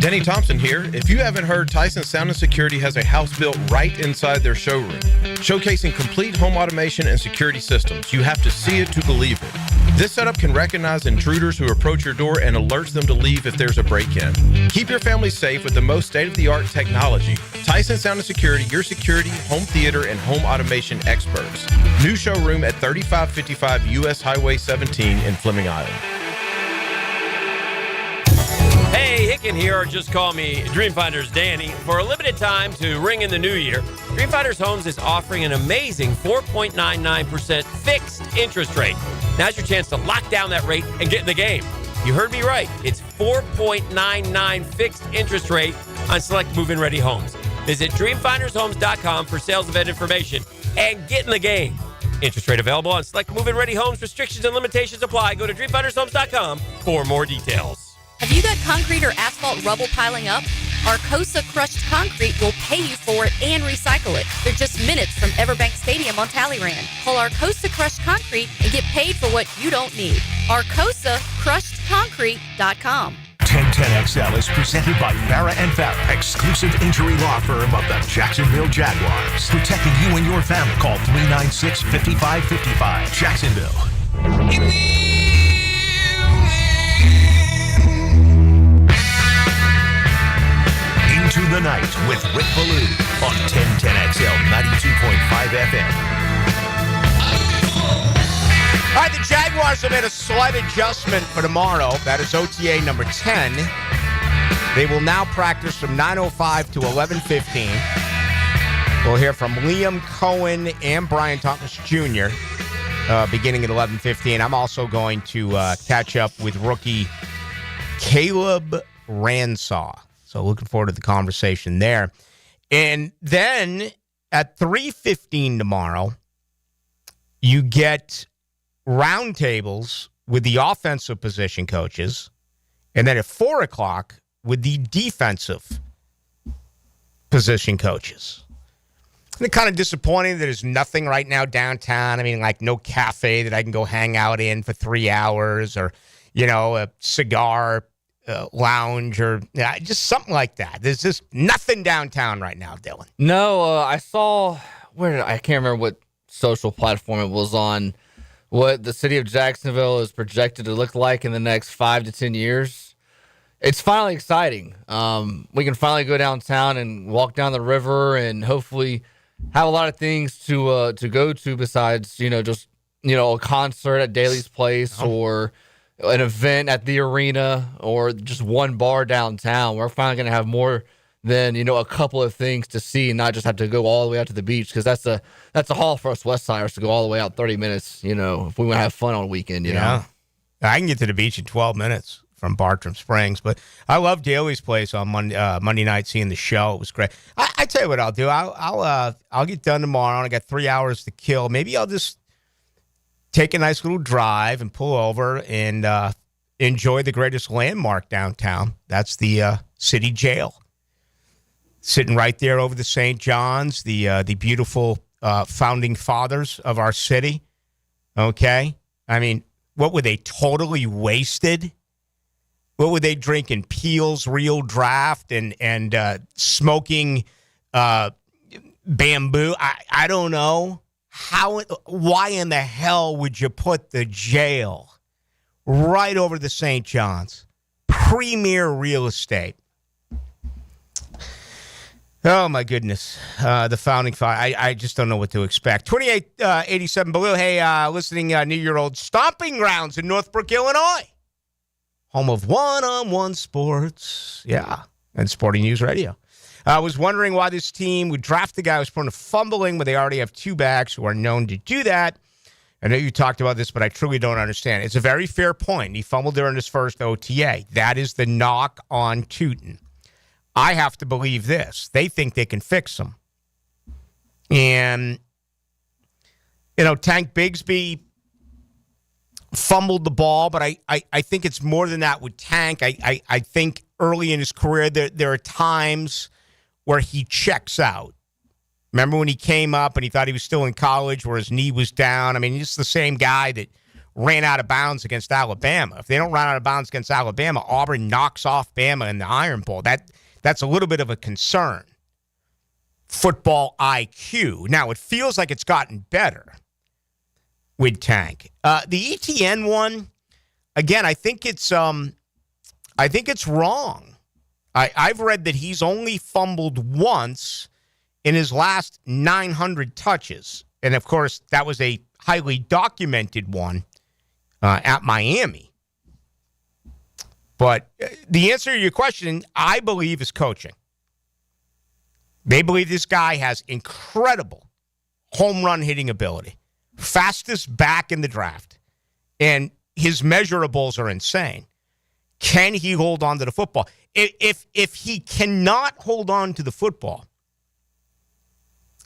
Denny Thompson here. If you haven't heard, Tyson Sound & Security has a house built right inside their showroom, showcasing complete home automation and security systems. You have to see it to believe it. This setup can recognize intruders who approach your door and alerts them to leave if there's a break-in. Keep your family safe with the most state-of-the-art technology. Tyson Sound & Security, your security, home theater, and home automation experts. New showroom at 3555 U.S. Highway 17 in Fleming Island. Hey, Hicken here, or just call me Dreamfinders Danny. For a limited time to ring in the new year, Dreamfinders Homes is offering an amazing 4.99% fixed interest rate. Now's your chance to lock down that rate and get in the game. You heard me right. It's 4.99 fixed interest rate on select move-in ready homes. Visit dreamfindershomes.com for sales event information and get in the game. Interest rate available on select move-in ready homes. Restrictions and limitations apply. Go to dreamfindershomes.com for more details. Have you got concrete or asphalt rubble piling up? Arcosa Crushed Concrete will pay you for it and recycle it. They're just minutes from Everbank Stadium on Talleyrand. Call Arcosa Crushed Concrete and get paid for what you don't need. ArcosaCrushedConcrete.com. 1010XL is presented by Farah & Farah, exclusive injury law firm of the Jacksonville Jaguars. Protecting you and your family. Call 396-5555. Jacksonville. Into the Night with Rick Ballou on 1010XL 92.5 FM. All right, the Jaguars have made a slight adjustment for tomorrow. That is OTA number 10. They will now practice from 9:05 to 11:15. We'll hear from Liam Cohen and Brian Thomas Jr. Beginning at 11:15. I'm also going to catch up with rookie Caleb Ransaw. So looking forward to the conversation there. And then at 3:15 tomorrow, you get roundtables with the offensive position coaches. And then at 4 o'clock with the defensive position coaches. And it's kind of disappointing that there's nothing right now downtown. I mean, like no cafe that I can go hang out in for 3 hours or, you know, a cigar lounge or just something like that. There's just nothing downtown right now, Dylan. No, I saw I can't remember what social platform it was on, what the city of Jacksonville is projected to look like in the next 5 to 10 years. It's finally exciting. We can finally go downtown and walk down the river and hopefully have a lot of things to go to besides, just, a concert at Daly's Place or an event at the arena or just one bar downtown. We're finally going to have more than, a couple of things to see and not just have to go all the way out to the beach, because that's a haul for us West Siders to go all the way out 30 minutes, if we want to have fun on a weekend, you know. I can get to the beach in 12 minutes from Bartram Springs, but I love Daly's Place on Monday night, seeing the show. It was great. I tell you what I'll do. I'll get done tomorrow, and I got 3 hours to kill. Maybe I'll just take a nice little drive and pull over and enjoy the greatest landmark downtown. That's the city jail. sitting right there over the St. John's, the beautiful founding fathers of our city. Okay? I mean, what were they, totally wasted? What were they drinking? Peel's Real Draft and smoking bamboo? I don't know. Why in the hell would you put the jail right over the St. John's? Premier real estate. Oh, my goodness. The founding father. I just don't know what to expect. 2887 Ballou. Hey, listening near your old stomping grounds in Northbrook, Illinois. Home of one-on-one sports. Yeah. And Sporting News Radio. I was wondering why this team would draft a guy who's prone to fumbling when they already have two backs who are known to do that. I know you talked about this, but I truly don't understand. It's a very fair point. He fumbled during his first OTA. That is the knock on Tootin. I have to believe this. They think they can fix him. And, Tank Bigsby fumbled the ball, but I think it's more than that with Tank. I think early in his career, there are times where he checks out. Remember when he came up and he thought he was still in college where his knee was down? I mean, he's the same guy that ran out of bounds against Alabama. If they don't run out of bounds against Alabama, Auburn knocks off Bama in the Iron Bowl. That's a little bit of a concern. Football IQ. Now, it feels like it's gotten better with Tank. The ETN one, again, I think it's wrong. I've read that he's only fumbled once in his last 900 touches. And, of course, that was a highly documented one at Miami. But the answer to your question, I believe, is coaching. They believe this guy has incredible home run hitting ability. Fastest back in the draft. And his measurables are insane. Can he hold on to the football? If he cannot hold on to the football,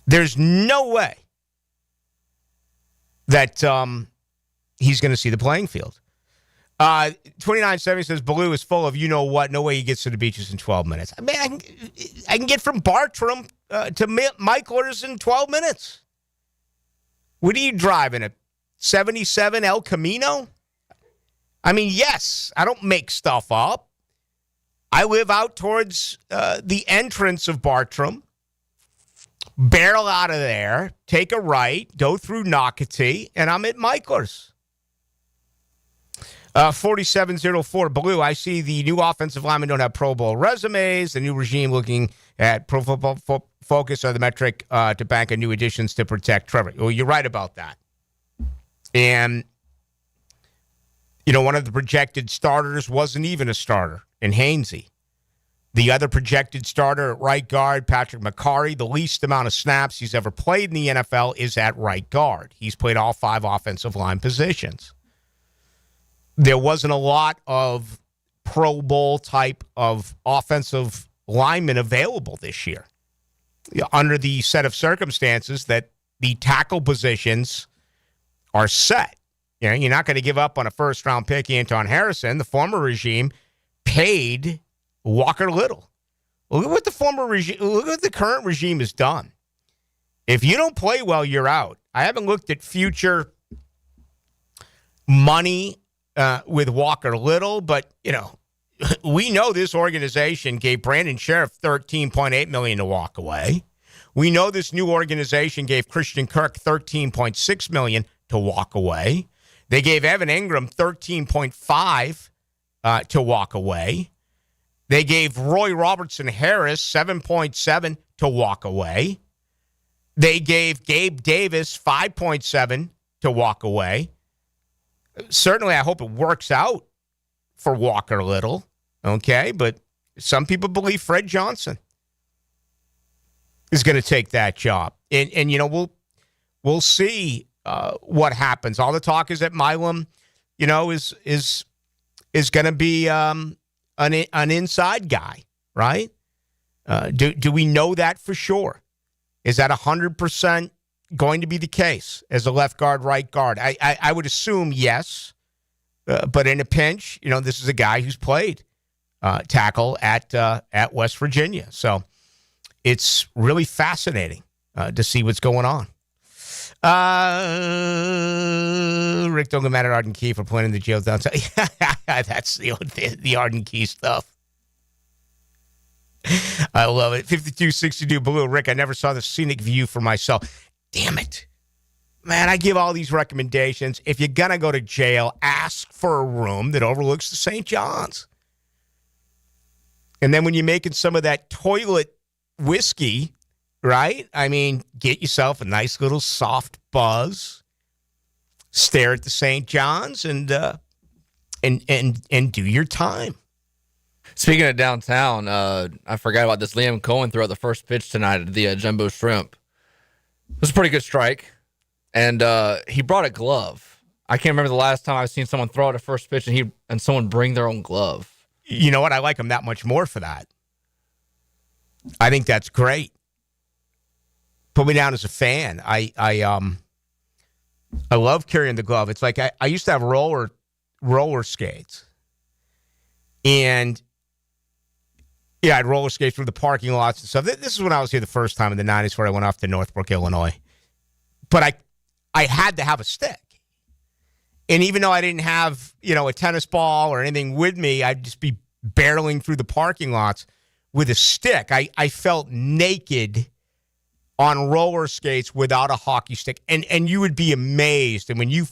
there's no way that he's going to see the playing field. 2970 says, Ballou is full of you-know-what. No way he gets to the beaches in 12 minutes. I mean, I can get from Bartram to Michler's in 12 minutes. What are you driving, a 77 El Camino? I mean, yes, I don't make stuff up. I live out towards the entrance of Bartram, barrel out of there, take a right, go through Nocatee, and I'm at Michler's. 4704 Ballou, I see the new offensive linemen don't have Pro Bowl resumes. The new regime looking at Pro Football Focus are the metric to bank on new additions to protect Trevor. Well, you're right about that. And, one of the projected starters wasn't even a starter in Hainsey. The other projected starter at right guard, Patrick McCarry, the least amount of snaps he's ever played in the NFL is at right guard. He's played all 5 offensive line positions. There wasn't a lot of Pro Bowl type of offensive linemen available this year under the set of circumstances that the tackle positions are set. You're not going to give up on a first-round pick, Anton Harrison. The former regime paid Walker Little. Look at what the former regime, look at what the current regime has done. If you don't play well, you're out. I haven't looked at future money with Walker Little, but, we know this organization gave Brandon Sheriff $13.8 million to walk away. We know this new organization gave Christian Kirk $13.6 million to walk away. They gave Evan Ingram $13.5 to walk away. They gave Roy Robertson Harris $7.7 to walk away. They gave Gabe Davis $5.7 to walk away. Certainly, I hope it works out for Walker Little, okay? But some people believe Fred Johnson is going to take that job. And we'll see what happens. All the talk is that Milam, is going to be an inside guy, right? Do we know that for sure? Is that 100% going to be the case as a left guard, right guard? I would assume yes, but in a pinch, this is a guy who's played tackle at West Virginia. So it's really fascinating to see what's going on. Rick, don't get mad at Arden Key for pointing the jail down. That's the Arden Key stuff. I love it. 5262 Ballou. Rick, I never saw the scenic view for myself. Damn it. Man, I give all these recommendations. If you're going to go to jail, ask for a room that overlooks the St. John's. And then when you're making some of that toilet whiskey, right? I mean, get yourself a nice little soft buzz. Stare at the St. John's and do your time. Speaking of downtown, I forgot about this. Liam Cohen threw out the first pitch tonight at the Jumbo Shrimp. It was a pretty good strike, and he brought a glove. I can't remember the last time I've seen someone throw out a first pitch and someone bring their own glove. You know what? I like him that much more for that. I think that's great. Put me down as a fan. I love carrying the glove. It's like I used to have roller skates, and yeah, I'd roller skate through the parking lots and stuff. This is when I was here the first time in the 90s, where I went off to Northbrook, Illinois. But I had to have a stick. And even though I didn't have, a tennis ball or anything with me, I'd just be barreling through the parking lots with a stick. I felt naked on roller skates without a hockey stick. And you would be amazed. And when you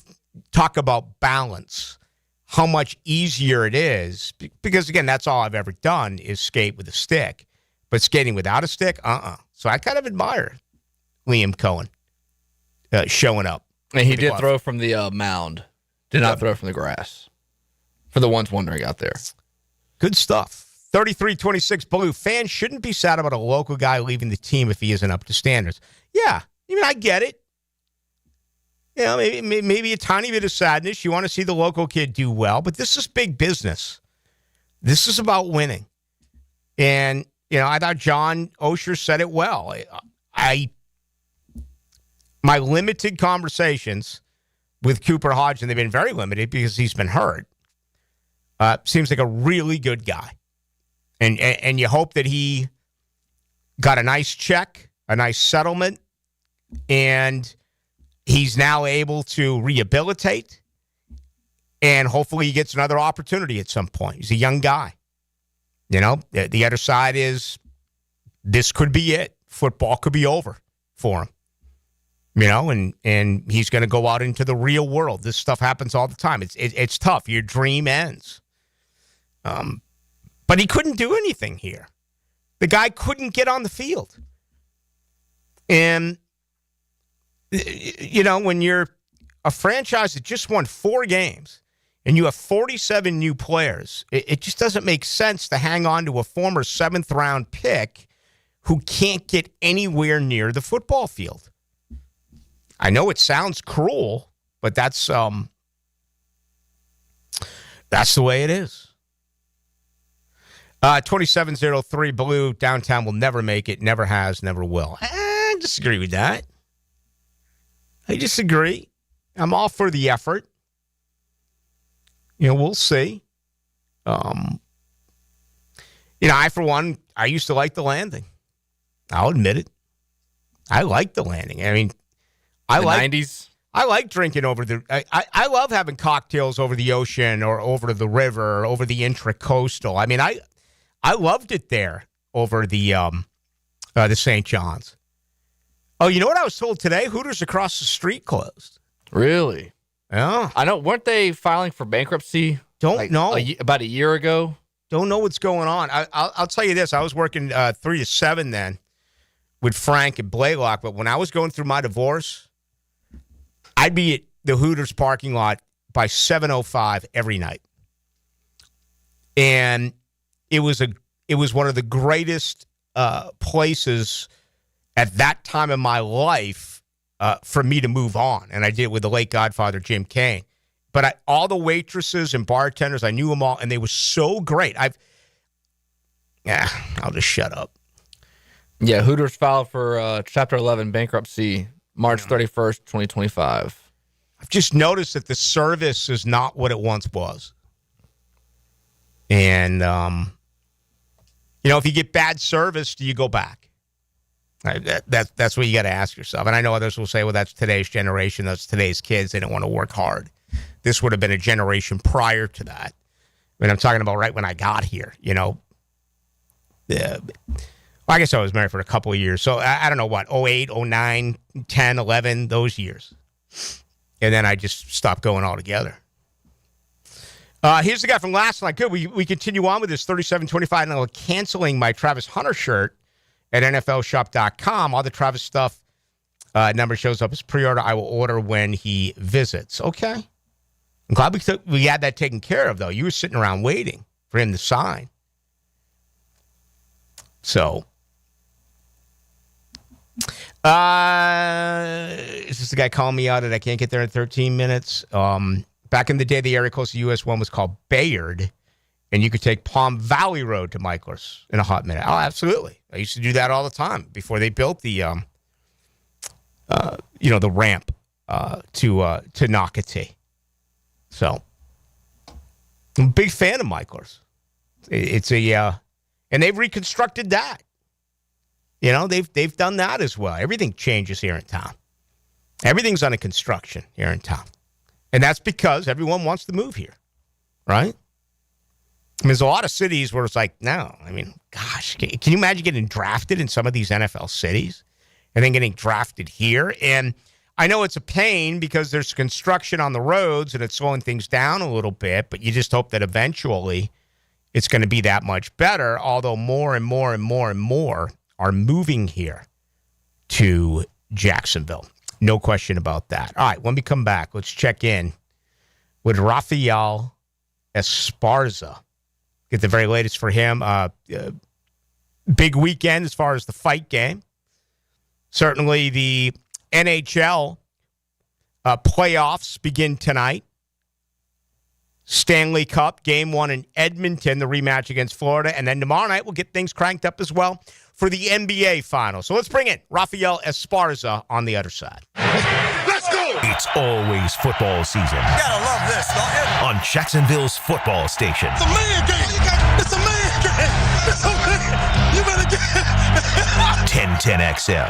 talk about balance, how much easier it is, because, again, that's all I've ever done is skate with a stick. But skating without a stick, So I kind of admire Liam Cohen showing up. And he did throw from the mound. Did not throw from the grass. For the ones wondering out there. Good stuff. 33-26 Ballou. Fans shouldn't be sad about a local guy leaving the team if he isn't up to standards. Yeah, I get it. Maybe a tiny bit of sadness. You want to see the local kid do well, but this is big business. This is about winning. And, I thought John Oehser said it well. My limited conversations with Cooper Hodges, and they've been very limited because he's been hurt, seems like a really good guy. And you hope that he got a nice check, a nice settlement, and he's now able to rehabilitate, and hopefully he gets another opportunity at some point. He's a young guy. The other side is this could be it. Football could be over for him. And he's going to go out into the real world. This stuff happens all the time. It's tough. Your dream ends. But he couldn't do anything here. The guy couldn't get on the field. And when you're a franchise that just won 4 games and you have 47 new players, it just doesn't make sense to hang on to a former 7th-round pick who can't get anywhere near the football field. I know it sounds cruel, but that's the way it is. 2703 Ballou, downtown will never make it, never has, never will. I disagree with that. I disagree. I'm all for the effort. We'll see. I, for one, I used to like the Landing. I'll admit it. I like the Landing. I mean, the 90s? I like drinking over the... I love having cocktails over the ocean or over the river or over the intracoastal. I mean, I loved it there over the St. John's. Oh, you know what I was told today? Hooters across the street closed. Really? Yeah. I know. Weren't they filing for bankruptcy? Don't know. About a year ago? Don't know what's going on. I'll tell you this. I was working 3 to 7 then with Frank and Blaylock, but when I was going through my divorce, I'd be at the Hooters parking lot by 7:05 every night. And it was one of the greatest places at that time in my life for me to move on. And I did it with the late Godfather, Jim Kane. But all the waitresses and bartenders, I knew them all, and they were so great. I'll just shut up. Yeah, Hooters filed for Chapter 11 bankruptcy March 31st, 2025. I've just noticed that the service is not what it once was. And, if you get bad service, do you go back? That's what you got to ask yourself. And I know others will say, well, that's today's generation. That's today's kids. They don't want to work hard. This would have been a generation prior to that. I mean, I'm talking about right when I got here, you know. I guess I was married for a couple of years. So I don't know what, 08, 09, 10, 11, those years. And then I just stopped going altogether. Here's the guy from last night. Good. We continue on with this 37.25, and I'm canceling my Travis Hunter shirt at NFLshop.com. All the Travis stuff number shows up as pre-order. I will order when he visits. Okay. I'm glad we had that taken care of, though. You were sitting around waiting for him to sign. So, is this the guy calling me out that I can't get there in 13 minutes? Back in the day, the area close to US 1 was called Bayard, and you could take Palm Valley Road to Michael's in a hot minute. Oh, absolutely. I used to do that all the time before they built the, the ramp to Nocatee. So, I'm a big fan of Michael's. It's a, and they've reconstructed that. You know, they've done that as well. Everything changes here in town. Everything's under construction here in town. And that's because everyone wants to move here, right? I mean, there's a lot of cities where it's like, no. I mean, gosh, can you imagine getting drafted in some of these NFL cities and then getting drafted here? And I know it's a pain because there's construction on the roads and it's slowing things down a little bit, but you just hope that eventually it's going to be that much better, although more and more and more and more are moving here to Jacksonville. No question about that. All right, when we come back, let's check in with Raphael Esparza. Get the very latest for him. Big weekend as far as the fight game. Certainly the NHL playoffs begin tonight. Stanley Cup, Game 1 in Edmonton, the rematch against Florida. And then tomorrow night, we'll get things cranked up as well for the NBA Finals. So let's bring in Raphael Esparza on the other side. Let's go! It's always football season. You gotta love this, don't you? On Jacksonville's football station. It's a man game. It's a man game. It's a man. You better get 1010XL,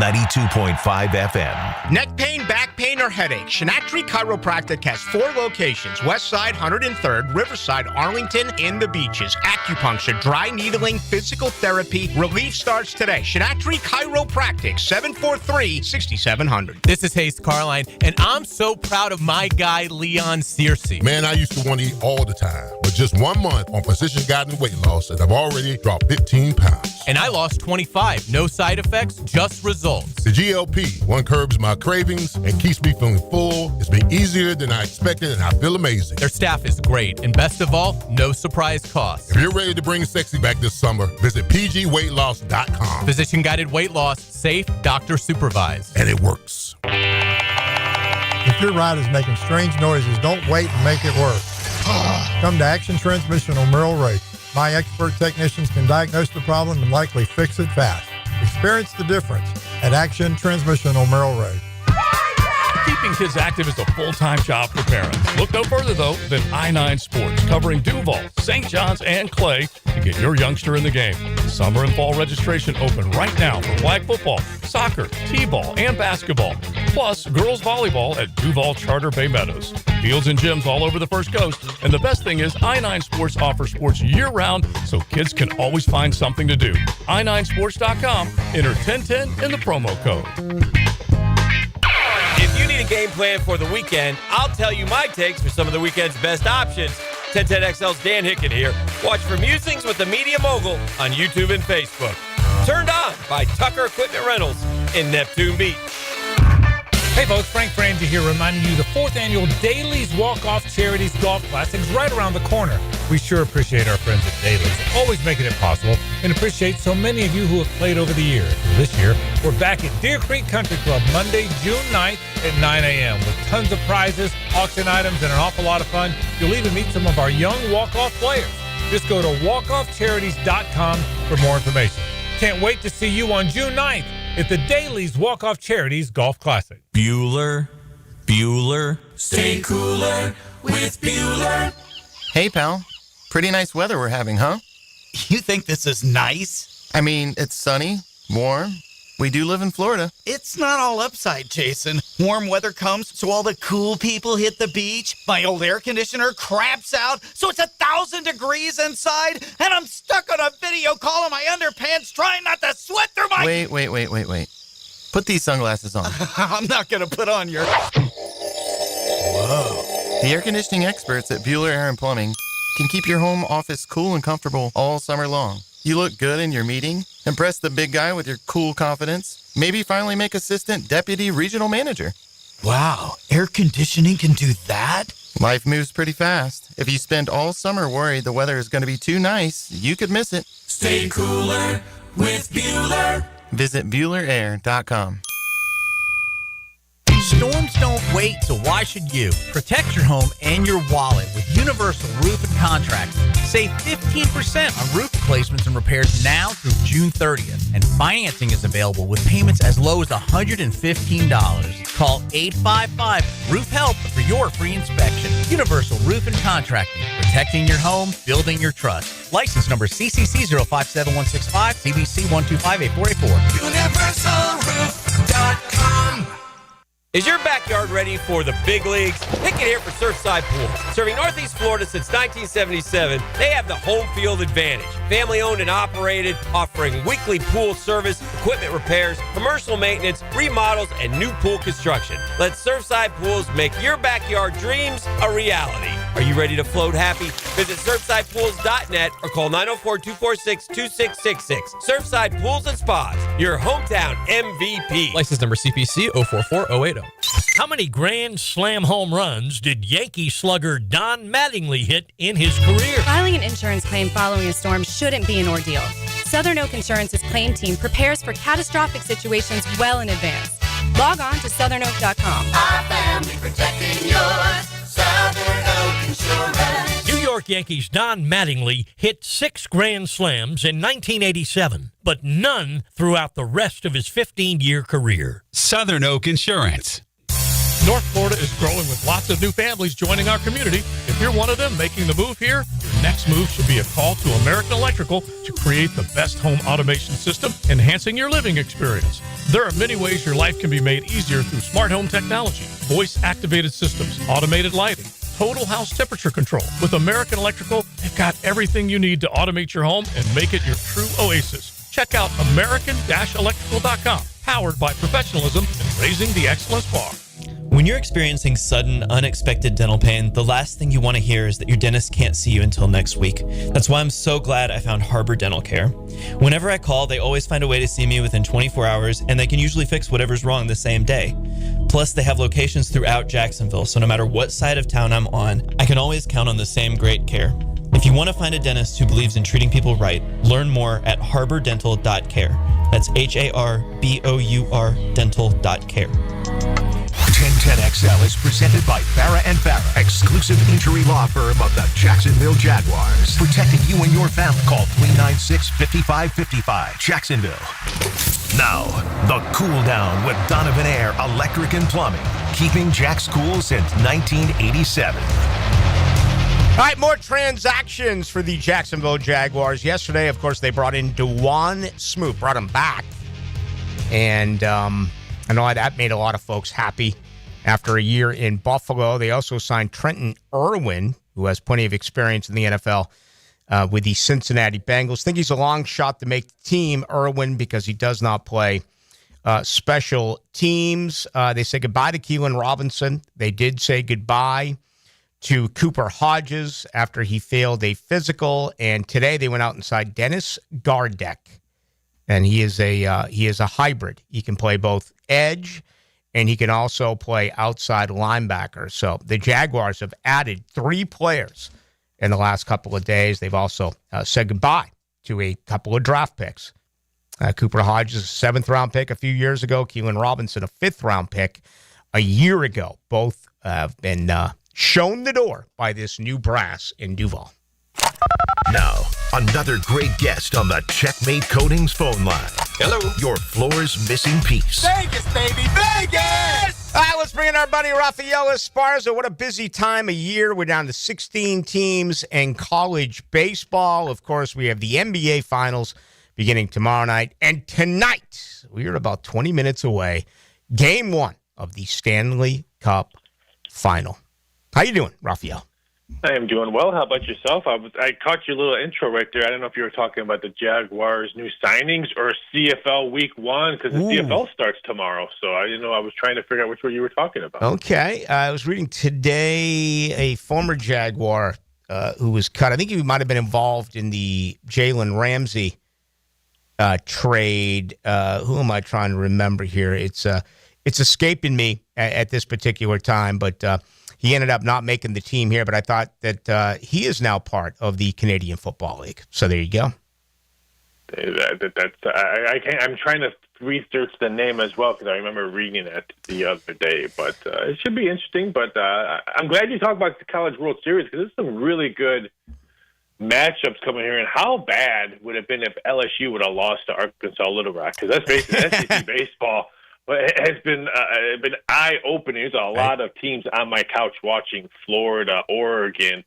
92.5 FM. Neck pain, back pain, or headache. Shinatri Chiropractic has 4 locations: Westside, 103rd, Riverside, Arlington, and the Beaches. Acupuncture, dry needling, physical therapy. Relief starts today. Shinatri Chiropractic, 743-6700. This is Hayes Carline, and I'm so proud of my guy, Leon Searcy. Man, I used to want to eat all the time, but just 1 month on precision-guided weight loss, and I've already dropped 15 pounds. And I lost 25. No side effects, just results. The GLP, one curbs my cravings and keeps me feeling full. It's been easier than I expected, and I feel amazing. Their staff is great, and best of all, no surprise costs. If you're ready to bring sexy back this summer, visit pgweightloss.com. Physician-guided weight loss, safe, doctor supervised. And it works. If your ride is making strange noises, don't wait and make it worse. Come to Action Transmission on Merrill Road. My expert technicians can diagnose the problem and likely fix it fast. Experience the difference at Action Transmission on Merrill Road. Keeping kids active is a full-time job for parents. Look no further, though, than I-9 Sports, covering Duval, St. John's, and Clay to get your youngster in the game. Summer and fall registration open right now for flag football, soccer, t-ball, and basketball, plus girls volleyball at Duval Charter Bay Meadows. Fields and gyms all over the First Coast, and the best thing is I-9 Sports offers sports year-round so kids can always find something to do. i9sports.com, enter 1010 in the promo code. If you need a game plan for the weekend, I'll tell you my takes for some of the weekend's best options. 1010XL's Dan Hicken here. Watch for Musings with the Media Mogul on YouTube and Facebook. Turned On by Tucker Equipment Rentals in Neptune Beach. Hey folks, Frank Frangie here reminding you the 4th annual Dailies Walk-Off Charities Golf Classic is right around the corner. We sure appreciate our friends at Dailies, always making it possible, and appreciate so many of you who have played over the years. Well, this year, we're back at Deer Creek Country Club Monday, June 9th at 9 a.m. with tons of prizes, auction items, and an awful lot of fun. You'll even meet some of our young walk-off players. Just go to walkoffcharities.com for more information. Can't wait to see you on June 9th at the Dailies Walk-Off Charities Golf Classic. Bueller, stay cooler with Bueller. Hey, pal. Pretty nice weather we're having, huh? You think this is nice? I mean, it's sunny, warm, We do live in Florida. It's not all upside, Jason. Warm weather comes, so all the cool people hit the beach. My old air conditioner craps out, so it's 1,000 degrees inside, and I'm stuck on a video call in my underpants trying not to sweat through my... Wait. Put these sunglasses on. I'm not going to put on your... Whoa. The air conditioning experts at Bueller Air and Plumbing can keep your home office cool and comfortable all summer long. You look good in your meeting, impress the big guy with your cool confidence, maybe finally make assistant deputy regional manager. Wow, air conditioning can do that? Life moves pretty fast. If you spend all summer worried the weather is going to be too nice, you could miss it. Stay cooler with Bueller. Visit BuellerAir.com. Storms don't wait, so why should you? Protect your home and your wallet with Universal Roof and Contract. Save 15% on roof replacements and repairs now through June 30th. And financing is available with payments as low as $115. Call 855-ROOF-HELP for your free inspection. Universal Roof and Contracting. Protecting your home, building your trust. License number CCC 057165, CBC 1258484. UniversalRoof.com. Is your backyard ready for the big leagues? Pick it here for Surfside Pools. Serving Northeast Florida since 1977, they have the home field advantage. Family owned and operated, offering weekly pool service, equipment repairs, commercial maintenance, remodels, and new pool construction. Let Surfside Pools make your backyard dreams a reality. Are you ready to float happy? Visit SurfsidePools.net or call 904-246-2666. Surfside Pools and Spas, your hometown MVP. License number CPC 044080. How many Grand Slam home runs did Yankee slugger Don Mattingly hit in his career? Filing an insurance claim following a storm shouldn't be an ordeal. Southern Oak Insurance's claim team prepares for catastrophic situations well in advance. Log on to southernoak.com. Our family protecting yours. Southern Oak Insurance. New York Yankees Don Mattingly hit 6 Grand Slams in 1987, but none throughout the rest of his 15-year career. Southern Oak Insurance. North Florida is growing with lots of new families joining our community. If you're one of them making the move here, your next move should be a call to American Electrical to create the best home automation system, enhancing your living experience. There are many ways your life can be made easier through smart home technology, voice-activated systems, automated lighting, total house temperature control. With American Electrical, they've got everything you need to automate your home and make it your true oasis. Check out American-Electrical.com, powered by professionalism and raising the excellence bar. When you're experiencing sudden, unexpected dental pain, the last thing you want to hear is that your dentist can't see you until next week. That's why I'm so glad I found Harbor Dental Care. Whenever I call, they always find a way to see me within 24 hours, and they can usually fix whatever's wrong the same day. Plus, they have locations throughout Jacksonville, so no matter what side of town I'm on, I can always count on the same great care. If you want to find a dentist who believes in treating people right, learn more at harbordental.care. That's HARBOUR dental.care. 1010XL is presented by Farah & Farah, exclusive injury law firm of the Jacksonville Jaguars. Protecting you and your family. Call 396-5555. Jacksonville. Now, the cool down with Donovan Air Electric and Plumbing. Keeping Jack's cool since 1987. All right, more transactions for the Jacksonville Jaguars. Yesterday, of course, they brought in DeJuan Smoot, brought him back. And I know that made a lot of folks happy after a year in Buffalo. They also signed Trenton Irwin, who has plenty of experience in the NFL with the Cincinnati Bengals. Think he's a long shot to make the team, Irwin, because he does not play special teams. They say goodbye to Keelan Robinson. They did say goodbye to Cooper Hodges after he failed a physical. And today they went out and signed Dennis Gardeck. And he is a hybrid. He can play both edge, and he can also play outside linebacker. So the Jaguars have added 3 players in the last couple of days. They've also said goodbye to a couple of draft picks. Cooper Hodges, a 7th-round pick a few years ago. Keelan Robinson, a 5th-round pick a year ago. Both have been shown the door by this new brass in Duval. Now, another great guest on the Checkmate Coatings phone line. Hello. Your floor's missing piece. Vegas, baby, Vegas! All right, let's bring in our buddy Raphael Esparza. What a busy time of year. We're down to 16 teams in college baseball. Of course, we have the NBA Finals beginning tomorrow night. And tonight, we are about 20 minutes away, Game 1 of the Stanley Cup Final. How you doing, Raphael? I am doing well. How about yourself? I caught your little intro right there. I don't know if you were talking about the Jaguars' new signings or CFL Week 1, because the CFL starts tomorrow. So I didn't know. I was trying to figure out which one you were talking about. Okay. I was reading today a former Jaguar who was cut. I think he might have been involved in the Jalen Ramsey trade. Who am I trying to remember here? It's escaping me at this particular time, but he ended up not making the team here. But I thought that he is now part of the Canadian Football League. So there you go. I'm trying to research the name as well because I remember reading it the other day. But it should be interesting. But I'm glad you talked about the College World Series because there's some really good matchups coming here. And how bad would it have been if LSU would have lost to Arkansas Little Rock? Because that's basically SEC baseball. But it has been eye-opening. There's a lot of teams on my couch watching Florida, Oregon,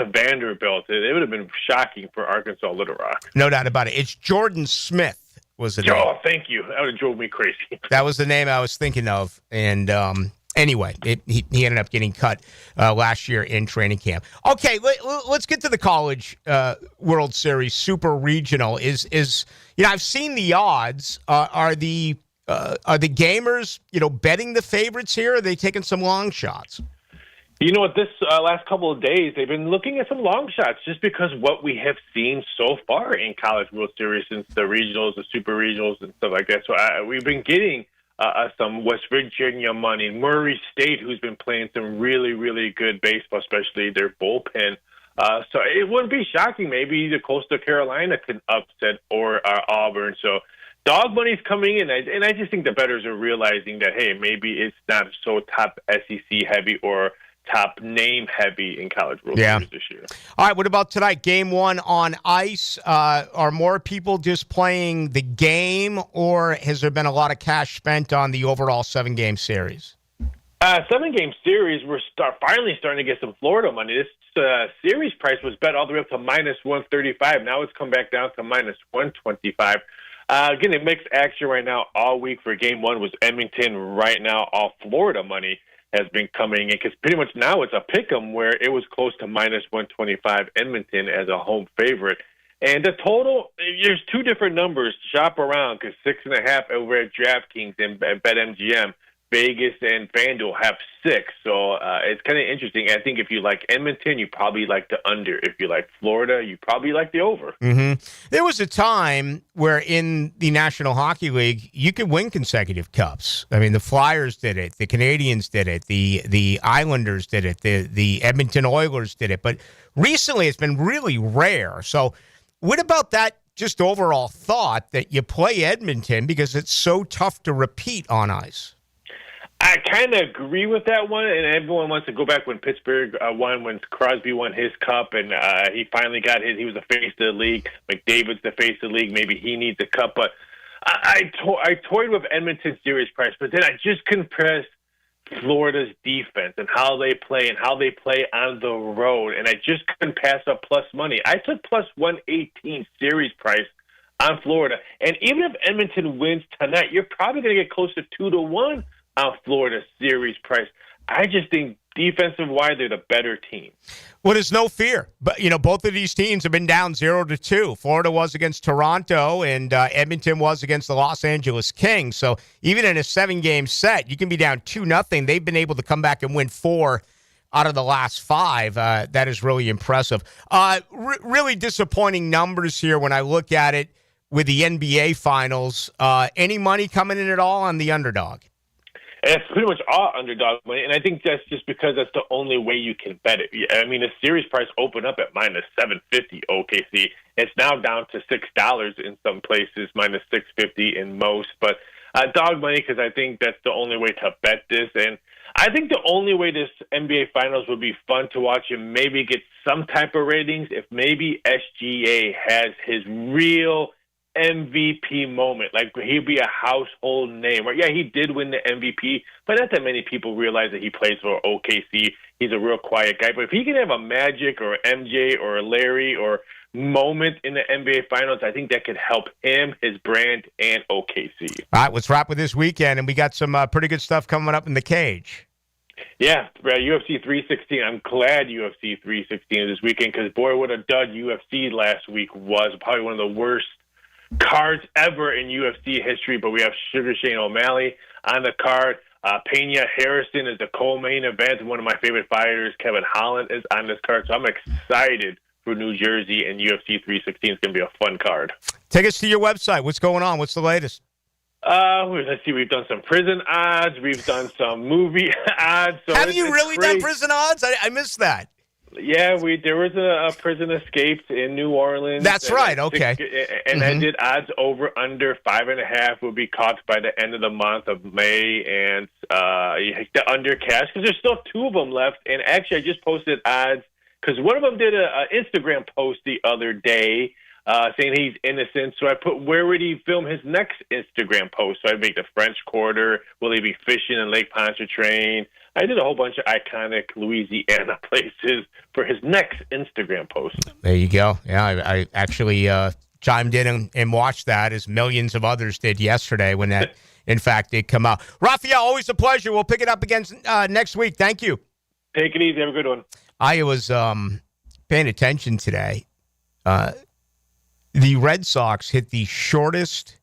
Vanderbilt. It would have been shocking for Arkansas Little Rock. No doubt about it. It's Jordan Smith was the name. Oh, thank you. That would have drove me crazy. That was the name I was thinking of. And anyway, he ended up getting cut last year in training camp. Okay, let's get to the College World Series Super Regional. I've seen the odds. Are the gamers, betting the favorites here? Or are they taking some long shots? You know what? This last couple of days, they've been looking at some long shots just because what we have seen so far in College World Series since the regionals, the super regionals, and stuff like that. So we've been getting some West Virginia money, Murray State, who's been playing some really, really good baseball, especially their bullpen. So it wouldn't be shocking. Maybe either Coastal Carolina can upset or Auburn. So dog money's coming in, and I just think the bettors are realizing that, hey, maybe it's not so top SEC heavy or top name heavy in College World Series this year. All right, what about tonight? Game 1 on ice. Are more people just playing the game, or has there been a lot of cash spent on the overall 7-game series? 7-game series, we're finally starting to get some Florida money. This series price was bet all the way up to minus 135. Now it's come back down to minus 125. Again, it mixed action right now all week for Game 1 was Edmonton. Right now, all Florida money has been coming in because pretty much now it's a pick'em where it was close to minus 125 Edmonton as a home favorite. And the total, there's two different numbers to shop around because 6.5 over at DraftKings and BetMGM. Vegas and FanDuel have 6, so it's kind of interesting. I think if you like Edmonton, you probably like the under. If you like Florida, you probably like the over. Mm-hmm. There was a time where in the National Hockey League, you could win consecutive cups. I mean, the Flyers did it, the Canadians did it, the Islanders did it, the Edmonton Oilers did it. But recently, it's been really rare. So what about that just overall thought that you play Edmonton because it's so tough to repeat on ice? I kind of agree with that one, and everyone wants to go back when Pittsburgh won, when Crosby won his cup, and he finally got his. He was the face of the league. McDavid's the face of the league. Maybe he needs a cup, but I toyed with Edmonton series price, but then I just couldn't press Florida's defense and how they play on the road, and I just couldn't pass up plus money. I took plus 118 series price on Florida, and even if Edmonton wins tonight, you're probably going to get close to 2-1. On Florida series price. I just think defensive-wise, they're the better team. Well, there's no fear. But, both of these teams have been down 0-2. Florida was against Toronto, and Edmonton was against the Los Angeles Kings. So even in a 7-game set, you can be down 2-0. They've been able to come back and win 4 out of the last 5. That is really impressive. Really disappointing numbers here when I look at it with the NBA Finals. Any money coming in at all on the underdog? It's pretty much all underdog money, and I think that's just because that's the only way you can bet it. I mean, the series price opened up at minus 750 OKC. It's now down to $6 in some places, minus 650 in most. But dog money, because I think that's the only way to bet this. And I think the only way this NBA Finals would be fun to watch and maybe get some type of ratings if maybe SGA has his real MVP moment, like he'd be a household name. Right? Yeah, he did win the MVP, but not that many people realize that he plays for OKC. He's a real quiet guy. But if he can have a Magic or MJ or Larry or moment in the NBA Finals, I think that could help him, his brand, and OKC. All right, let's wrap with this weekend, and we got some pretty good stuff coming up in the cage. Yeah, UFC 316. I'm glad UFC 316 is this weekend because, boy, what a dud UFC last week was. Probably one of the worst cards ever in UFC history, but we have Sugar Shane O'Malley on the card. Pena Harrison is the co-main event. One of my favorite fighters, Kevin Holland, is on this card, so I'm excited for New Jersey, and UFC 316 is going to be a fun card. Take us to your website. What's going on? What's the latest? Let's see. We've done some prison odds. We've done some movie odds. So Have you really done prison odds? I missed that. Yeah, there was a prison escaped in New Orleans. That's right. Okay. And I did odds over under 5.5 will be caught by the end of the month of May, and the under cash because there's still 2 of them left. And actually, I just posted odds because one of them did an Instagram post the other day saying he's innocent. So I put where would he film his next Instagram post? So I make the French Quarter. Will he be fishing in Lake Pontchartrain? I did a whole bunch of iconic Louisiana places for his next Instagram post. There you go. Yeah, I actually chimed in and watched that as millions of others did yesterday when that, in fact, did come out. Raphael, always a pleasure. We'll pick it up again next week. Thank you. Take it easy. Have a good one. I was paying attention today. The Red Sox hit the shortest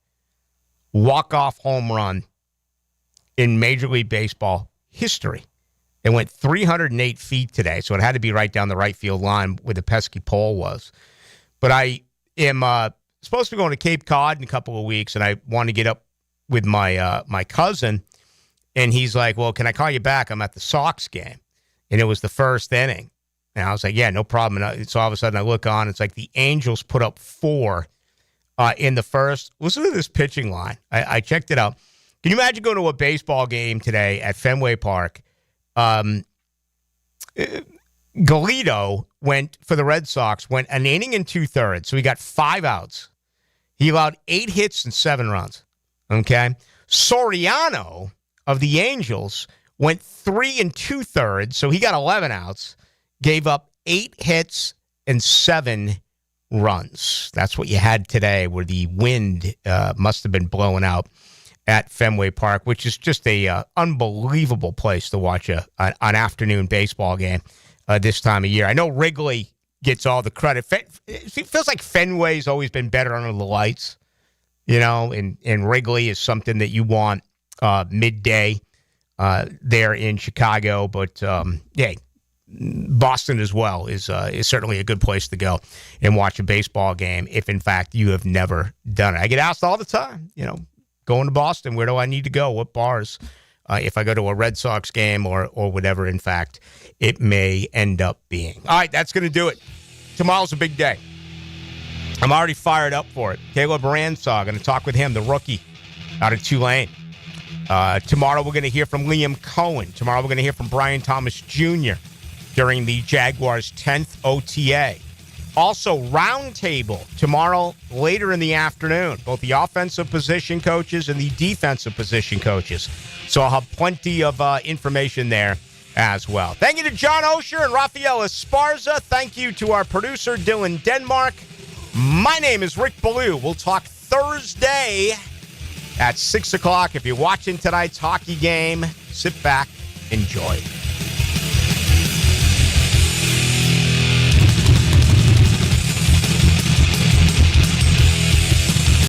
walk-off home run in Major League Baseball history. It went 308 feet today, so it had to be right down the right field line where the pesky pole was. But I am supposed to be going to Cape Cod in a couple of weeks, and I want to get up with my cousin, and he's like, well, can I call you back? I'm at the Sox game. And it was the first inning. And I was like, yeah, no problem. And so all of a sudden I look on, it's like the Angels put up 4 in the first. Listen to this pitching line. I checked it out. Can you imagine going to a baseball game today at Fenway Park? Galito went, for the Red Sox, went an inning and 2/3. So he got 5 outs. He allowed 8 hits and 7 runs. Okay? Soriano of the Angels went 3 2/3. So he got 11 outs. Gave up 8 hits and 7 runs. That's what you had today, where the wind must have been blowing out at Fenway Park, which is just a unbelievable place to watch an afternoon baseball game this time of year. I know Wrigley gets all the credit. It feels like Fenway's always been better under the lights, and Wrigley is something that you want midday there in Chicago. But, yeah, Boston as well is certainly a good place to go and watch a baseball game if, in fact, you have never done it. I get asked all the time, going to Boston, where do I need to go? What bars? If I go to a Red Sox game or whatever, in fact, it may end up being. All right, that's going to do it. Tomorrow's a big day. I'm already fired up for it. Caleb Ransaw, going to talk with him, the rookie out of Tulane. Tomorrow we're going to hear from Liam Cohen. Tomorrow we're going to hear from Brian Thomas Jr. during the Jaguars' 10th OTA. Also, roundtable tomorrow later in the afternoon, both the offensive position coaches and the defensive position coaches. So I'll have plenty of information there as well. Thank you to John Oehser and Raphael Esparza. Thank you to our producer, Dylan Denmark. My name is Rick Ballou. We'll talk Thursday at 6 o'clock. If you're watching tonight's hockey game, sit back, enjoy.